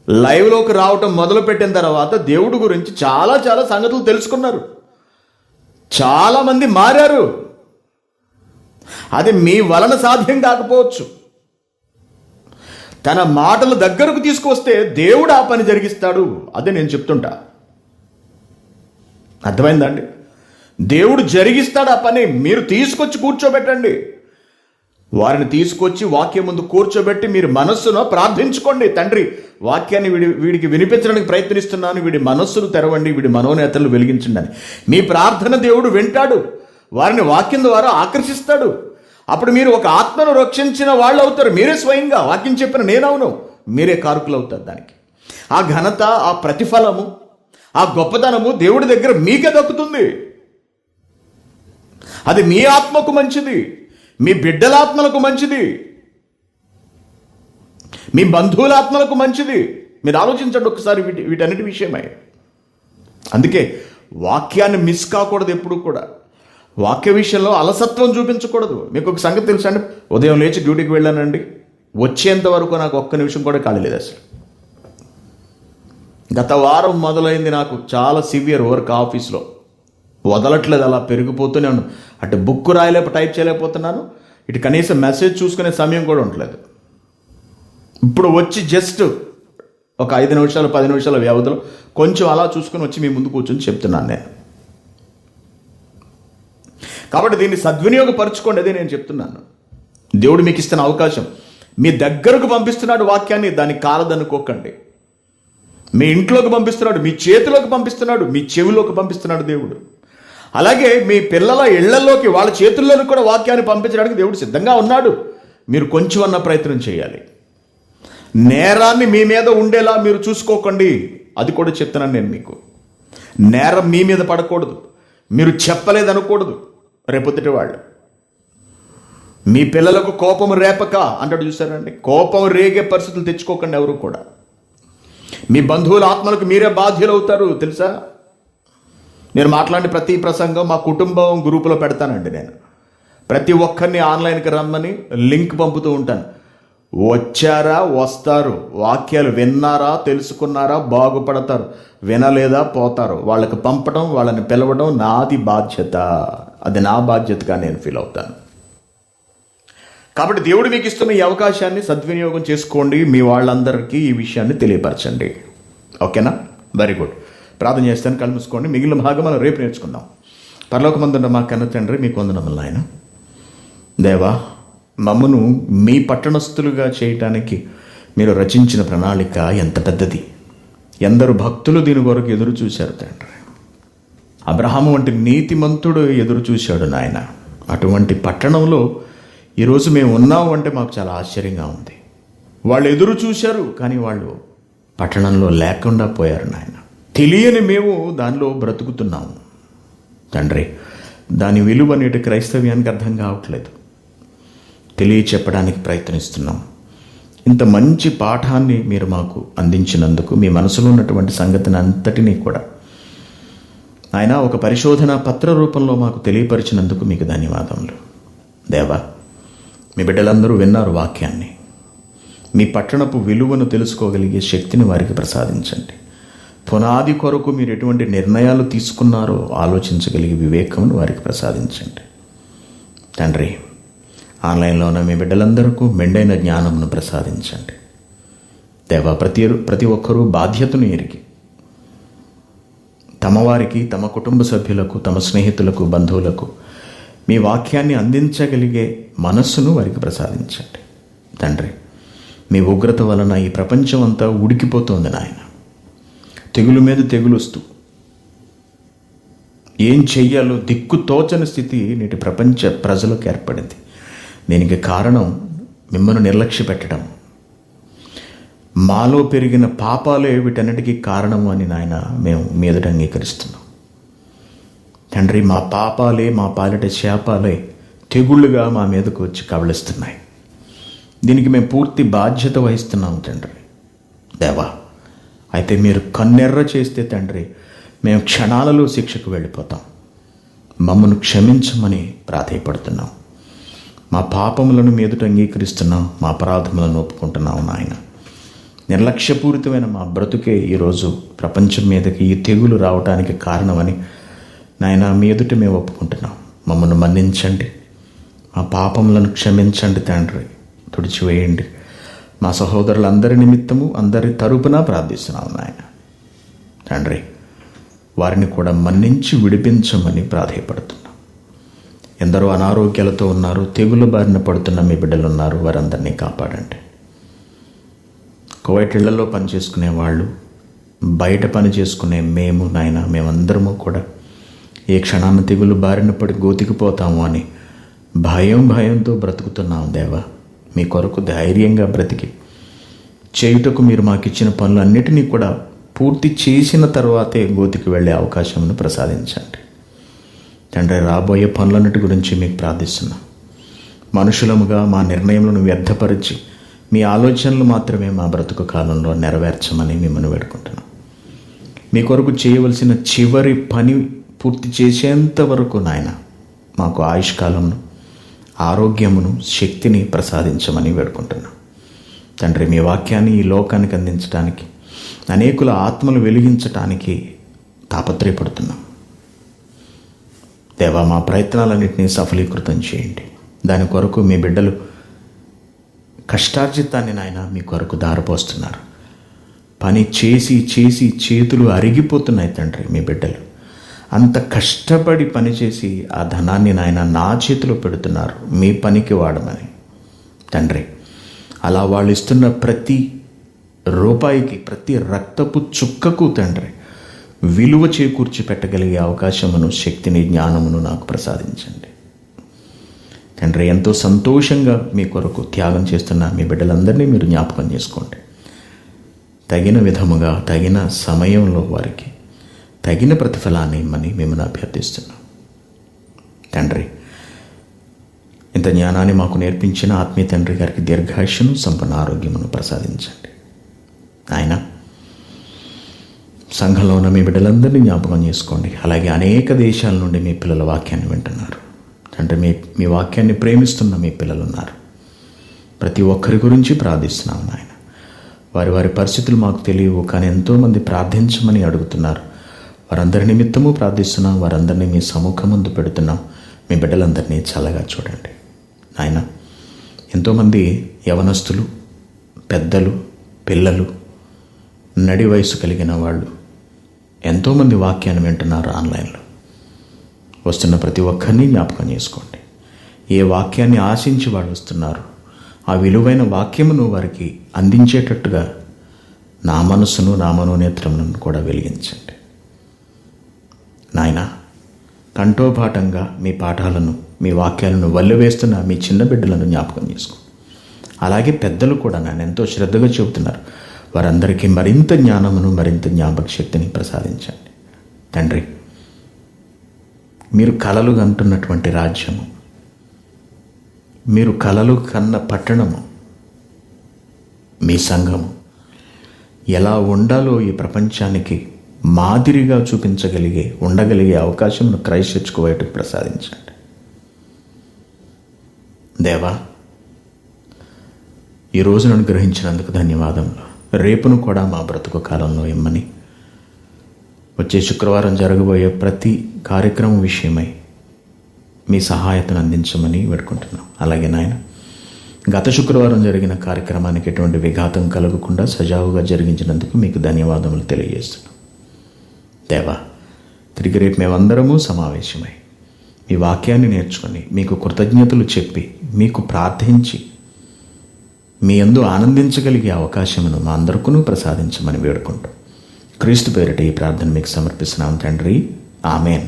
Speaker 1: లైవ్లోకి రావటం మొదలుపెట్టిన తర్వాత దేవుడి గురించి చాలా చాలా సంగతులు తెలుసుకున్నారు. చాలామంది మారారు. అది మీ వలన సాధ్యం కాకపోవచ్చు. తన మాటలు దగ్గరకు తీసుకొస్తే దేవుడు ఆ పని జరిగిస్తాడు. అదే నేను చెప్తుంటా. అర్థమైందండి? దేవుడు జరిగిస్తాడు ఆ పని. మీరు తీసుకొచ్చి కూర్చోబెట్టండి. వారిని తీసుకొచ్చి వాక్యం ముందు కూర్చోబెట్టి మీరు మనస్సును ప్రార్థించుకోండి. తండ్రి, వాక్యాన్ని వీడికి వినిపించడానికి ప్రయత్నిస్తున్నాను, వీడి మనస్సును తెరవండి, వీడి మనోనేతలు వెలిగించండి అని మీ ప్రార్థన దేవుడు వింటాడు. వారిని వాక్యం ద్వారా ఆకర్షిస్తాడు. అప్పుడు మీరు ఒక ఆత్మను రక్షించిన వాళ్ళు అవుతారు. మీరే స్వయంగా వాక్యం చెప్పిన నేనవును, మీరే కారకులు అవుతారు దానికి. ఆ ఘనత, ఆ ప్రతిఫలము, ఆ గొప్పతనము దేవుడి దగ్గర మీకే దక్కుతుంది. అది మీ ఆత్మకు మంచిది, మీ బిడ్డల ఆత్మలకు మంచిది, మీ బంధువుల ఆత్మలకు మంచిది. మీరు ఆలోచించండి ఒకసారి వీటన్నిటి విషయమై. అందుకే వాక్యాన్ని మిస్ కాకూడదు. ఎప్పుడు కూడా వాక్య విషయంలో అలసత్వం చూపించకూడదు. మీకు ఒక సంగతి తెలుసా అండి? ఉదయం లేచి డ్యూటీకి వెళ్ళానండి, వచ్చేంత వరకు నాకు ఒక్క నిమిషం కూడా ఖాళీ లేదు అసలు. గత వారం మొదలైంది నాకు చాలా సివియర్ వర్క్ ఆఫీస్లో. వదలట్లేదు, అలా పెరిగిపోతూనే ఉన్నాను. అటు బుక్ టైప్ చేయలేకపోతున్నాను, ఇటు కనీసం మెసేజ్ చూసుకునే సమయం కూడా ఉండలేదు. ఇప్పుడు వచ్చి జస్ట్ ఒక 5 నిమిషాలు 10 నిమిషాల వ్యవధిలో కొంచెం అలా చూసుకొని వచ్చి మీ ముందు కూర్చొని చెప్తున్నాను నేను. కాబట్టి దీన్ని సద్వినియోగపరచుకోండి. అదే నేను చెప్తున్నాను. దేవుడు మీకు ఇస్తున్న అవకాశం, మీ దగ్గరకు పంపిస్తున్నాడు వాక్యాన్ని, దాన్ని కాలదనుకోకండి. మీ ఇంట్లోకి పంపిస్తున్నాడు, మీ చేతిలోకి పంపిస్తున్నాడు, మీ చెవిలోకి పంపిస్తున్నాడు దేవుడు. అలాగే మీ పిల్లల ఇళ్లలోకి, వాళ్ళ చేతుల్లోకి కూడా వాక్యాన్ని పంపించడానికి దేవుడు సిద్ధంగా ఉన్నాడు. మీరు కొంచెం అన్న ప్రయత్నం చేయాలి. నేరాన్ని మీ మీద ఉండేలా మీరు చూసుకోకండి. అది కూడా చెప్తున్నాను నేను మీకు. నేరం మీ మీద పడకూడదు, మీరు చెప్పలేదనకూడదు. రేపొద్దుటి వాళ్ళు మీ పిల్లలకు కోపం రేపక అంటాడు, చూసారండి? కోపం రేగే పరిస్థితులు తెచ్చుకోకండి ఎవరు కూడా. మీ బంధువుల ఆత్మలకు మీరే బాధ్యులు అవుతారు, తెలుసా? నేను మాట్లాడిన ప్రతి ప్రసంగం మా కుటుంబం గ్రూపులో పెడతానండి. నేను ప్రతి ఒక్కరిని ఆన్లైన్కి రమ్మని లింక్ పంపుతూ ఉంటాను. వచ్చారా, వస్తారు, వాక్యాలు విన్నారా, తెలుసుకున్నారా, బాగుపడతారు, వినలేదా పోతారు. వాళ్ళకి పంపడం, వాళ్ళని పిలవడం నాది బాధ్యత. అది నా బాధ్యతగా నేను ఫీల్ అవుతాను. కాబట్టి దేవుడు మీకు ఇస్తున్న ఈ అవకాశాన్ని సద్వినియోగం చేసుకోండి. మీ వాళ్ళందరికీ ఈ విషయాన్ని తెలియపరచండి. ఓకేనా? Very good. ప్రార్థన చేస్తాను. కళ్ళు మూసుకోండి. మిగిలిన భాగం మనం రేపు నేర్చుకుందాం. పరలోకమందున్న మా కన్న తండ్రి, మీకు వందనములు నాయన. దేవా, మమ్మను మీ పట్టణస్థులుగా చేయటానికి మీరు రచించిన ప్రణాళిక ఎంత పెద్దది. ఎందరు భక్తులు దీని కొరకు ఎదురు చూశారు తండ్రి. అబ్రహాము వంటి నీతిమంతుడు ఎదురు చూశాడు నాయన. అటువంటి పట్టణంలో ఈరోజు మేము ఉన్నాము అంటే మాకు చాలా ఆశ్చర్యంగా ఉంది. వాళ్ళు ఎదురు చూశారు, కానీ వాళ్ళు పట్టణంలో లేకుండా పోయారు నాయన. తెలియని మేము దానిలో బ్రతుకుతున్నాము తండ్రి. దాని విలువ నేటి క్రైస్తవ్యానికి అర్థం కావట్లేదు. తెలియచెప్పడానికి ప్రయత్నిస్తున్నాం. ఇంత మంచి పాఠాన్ని మీరు మాకు అందించినందుకు, మీ మనసులో ఉన్నటువంటి సంగతిని అంతటినీ కూడా ఆయన ఒక పరిశోధన పత్ర రూపంలో మాకు తెలియపరిచినందుకు మీకు ధన్యవాదములు. దేవా, మీ బిడ్డలందరూ విన్నారు వాక్యాన్ని. మీ పట్టణపు విలువను తెలుసుకోగలిగే శక్తిని వారికి ప్రసాదించండి. పునాది కొరకు మీరు ఎటువంటి నిర్ణయాలు తీసుకున్నారో ఆలోచించగలిగే వివేకమును వారికి ప్రసాదించండి తండ్రి. ఆన్లైన్లో ఉన్న మీ బిడ్డలందరికీ మెండైన జ్ఞానమును ప్రసాదించండి దేవా. ప్రతి ఒక్కరూ బాధ్యతను ఎరిగి తమ వారికి, తమ కుటుంబ సభ్యులకు, తమ స్నేహితులకు, బంధువులకు మీ వాక్యాన్ని అందించగలిగే మనస్సును వారికి ప్రసాదించండి తండ్రి. మీ ఉగ్రత వలన ఈ ప్రపంచం అంతా ఉడికిపోతోంది నాయన. తెగులు మీద తెగులు వస్తూ ఏం చెయ్యాలో దిక్కు తోచని స్థితి నేటి ప్రపంచ ప్రజలకు ఏర్పడింది. దీనికి కారణం మిమ్మల్ని నిర్లక్ష్య పెట్టడం, మాలో పెరిగిన పాపాలే వీటన్నిటికీ కారణము అని నాయన మేము మీ ఎదుట అంగీకరిస్తున్నాం తండ్రి. మా పాపాలే, మా పాలిట శాపాలే తెగుళ్ళుగా మా మీదకు వచ్చి కబళిస్తున్నాయి. దీనికి మేము పూర్తి బాధ్యత వహిస్తున్నాం తండ్రి. దేవా, అయితే మీరు కన్నెర్ర చేస్తే తండ్రి మేము క్షణాలలో శిక్షకు వెళ్ళిపోతాం. మమ్మను క్షమించమని ప్రాధేయపడుతున్నాం. మా పాపములను మీ ఎదుట అంగీకరిస్తున్నాం, మా అపరాధములను ఒప్పుకుంటున్నాం నాయన. నిర్లక్ష్యపూరితమైన మా బ్రతుకే ఈరోజు ప్రపంచం మీదకి ఈ తెగులు రావడానికి కారణమని నాయన మీ ఎదుట మేము ఒప్పుకుంటున్నాం. మమ్మల్ని మన్నించండి. మా పాపములను క్షమించండి తండ్రి, తుడిచివేయండి. మా సహోదరులందరి నిమిత్తము అందరి తరపున ప్రార్థిస్తున్నాం నాయన. తండ్రి, వారిని కూడా మన్నించి విడిపించమని ప్రాధేయపడుతున్నాం. ఎందరో అనారోగ్యాలతో ఉన్నారు, తెగులు బారిన పడుతున్న మీ బిడ్డలు ఉన్నారు, వారందరినీ కాపాడండి. కోవైట్ ఇళ్లలో పని చేసుకునే వాళ్ళు, బయట పని చేసుకునే మేము నాయన, మేమందరము కూడా ఏ క్షణాన తెగులు బారిన పడి గోతికిపోతాము అని భయంతో బ్రతుకుతున్నాం దేవా. మీ కొరకు ధైర్యంగా బ్రతికి చేయుటకు మీరు మాకు ఇచ్చిన పనులన్నిటినీ కూడా పూర్తి చేసిన తర్వాతే గోతికి వెళ్ళే అవకాశమును ప్రసాదించండి తండ్రి. రాబోయే పనులన్నిటి గురించి మీకు ప్రార్థిస్తున్నాం. మనుషులముగా మా నిర్ణయములను వ్యర్థపరిచి మీ ఆలోచనలు మాత్రమే మా బ్రతుకు కాలంలో నెరవేర్చమని మిమ్మల్ని వేడుకుంటున్నాం. మీ కొరకు చేయవలసిన చివరి పని పూర్తి చేసేంత వరకు నాయన మాకు ఆయుష్కాలమును, ఆరోగ్యమును, శక్తిని ప్రసాదించమని వేడుకుంటున్నాం తండ్రి. మీ వాక్యాన్ని ఈ లోకానికి అందించడానికి, అనేకుల ఆత్మలు వెలిగించటానికి తాపత్రయపడుతున్నాం దేవా. మా ప్రయత్నాలన్నింటినీ సఫలీకృతం చేయండి. దాని కొరకు మీ బిడ్డలు కష్టార్జితాన్ని నాయన మీ కొరకు దారిపోస్తున్నారు. పని చేసి చేసి చేతులు అరిగిపోతున్నాయి తండ్రి. మీ బిడ్డలు అంత కష్టపడి పనిచేసి ఆ ధనాన్ని నాయన నా చేతిలో పెడుతున్నారు మీ పనికి వాడమని తండ్రి. అలా వాళ్ళు ఇస్తున్న ప్రతి రూపాయికి, ప్రతి రక్తపు చుక్కకు తండ్రి విలువ చేకూర్చి పెట్టగలిగే అవకాశమును, శక్తిని, జ్ఞానమును నాకు ప్రసాదించండి తండ్రి. ఎంతో సంతోషంగా మీ కొరకు త్యాగం చేస్తున్న మీ బిడ్డలందరినీ మీరు జ్ఞాపకం చేసుకోండి. తగిన విధముగా, తగిన సమయంలో వారికి తగిన ప్రతిఫలాన్ని ఇమ్మని మిమ్మల్ని అభ్యర్థిస్తున్నాం తండ్రి. ఇంత జ్ఞానాన్ని మాకు నేర్పించిన ఆత్మీయ తండ్రి గారికి దీర్ఘాయుష్ను, సంపూర్ణ ఆరోగ్యమును ప్రసాదించండి ఆయన. సంఘంలో ఉన్న మీ బిడ్డలందరినీ జ్ఞాపకం చేసుకోండి. అలాగే అనేక దేశాల నుండి మీ పిల్లల వాక్యాన్ని వింటున్నారు తండ్రి. మీ వాక్యాన్ని ప్రేమిస్తున్న మీ పిల్లలు ఉన్నారు. ప్రతి ఒక్కరి గురించి ప్రార్థిస్తున్నాం నాయన. వారి పరిస్థితులు మాకు తెలియవు, కానీ ఎంతోమంది ప్రార్థించమని అడుగుతున్నారు. వారందరి నిమిత్తము ప్రార్థిస్తున్నాం. వారందరినీ మీ సముఖముందు పెడుతున్నాం. మీ బిడ్డలందరినీ చల్లగా చూడండి నాయన. ఎంతోమంది యవనస్తులు, పెద్దలు, పిల్లలు, నడి వయసు కలిగిన వాళ్ళు ఎంతోమంది వాక్యాన్ని వింటున్నారు ఆన్లైన్లో. వస్తున్న ప్రతి ఒక్కరిని జ్ఞాపకం చేసుకోండి. ఏ వాక్యాన్ని ఆశించి వాళ్ళు వస్తున్నారు, ఆ విలువైన వాక్యమును వారికి అందించేటట్టుగా నా మనసును, నా మనోనేత్రములను కూడా వెలిగించండి నాయన. కంఠోపాఠంగా మీ పాఠాలను, మీ వాక్యాలను వల్లెవేస్తున్న మీ చిన్న బిడ్డలను జ్ఞాపకం చేసుకోండి. అలాగే పెద్దలు కూడా నన్ను ఎంతో శ్రద్ధగా చెబుతున్నారు. వారందరికీ మరింత జ్ఞానమును, మరింత జ్ఞాపక శక్తిని ప్రసాదించండి తండ్రి. మీరు కలలు కంటున్నటువంటి రాజ్యము, మీరు కలలు కన్న పట్టణము, మీ సంఘము ఎలా ఉండాలో ఈ ప్రపంచానికి మాదిరిగా ఉండగలిగే అవకాశమును క్రైస్ట్ చర్చ్ కువైట్కు ప్రసాదించండి దేవా. ఈ రోజును అనుగ్రహించినందుకు ధన్యవాదములు. రేపును కూడా మా బ్రతుకు కాలంలో ఇమ్మని, వచ్చే శుక్రవారం జరగబోయే ప్రతి కార్యక్రమం విషయమై మీ సహాయతను అందించమని వేడుకుంటున్నాం. అలాగే నాయన, గత శుక్రవారం జరిగిన కార్యక్రమానికి ఎటువంటి విఘాతం కలగకుండా సజావుగా జరిగించినందుకు మీకు ధన్యవాదములు తెలియజేస్తున్నాం దేవా. తిరిగి రేపు మేమందరము సమావేశమై మీ వాక్యాన్ని నేర్చుకొని, మీకు కృతజ్ఞతలు చెప్పి, మీకు ప్రార్థించి, మీ యందు ఆనందించగలిగే అవకాశమును మా అందరికీ ప్రసాదించమని వేడుకుంటాం. క్రీస్తు పేరిట ఈ ప్రార్థన మీకు సమర్పిస్తున్నాం తండ్రి. ఆమెన్.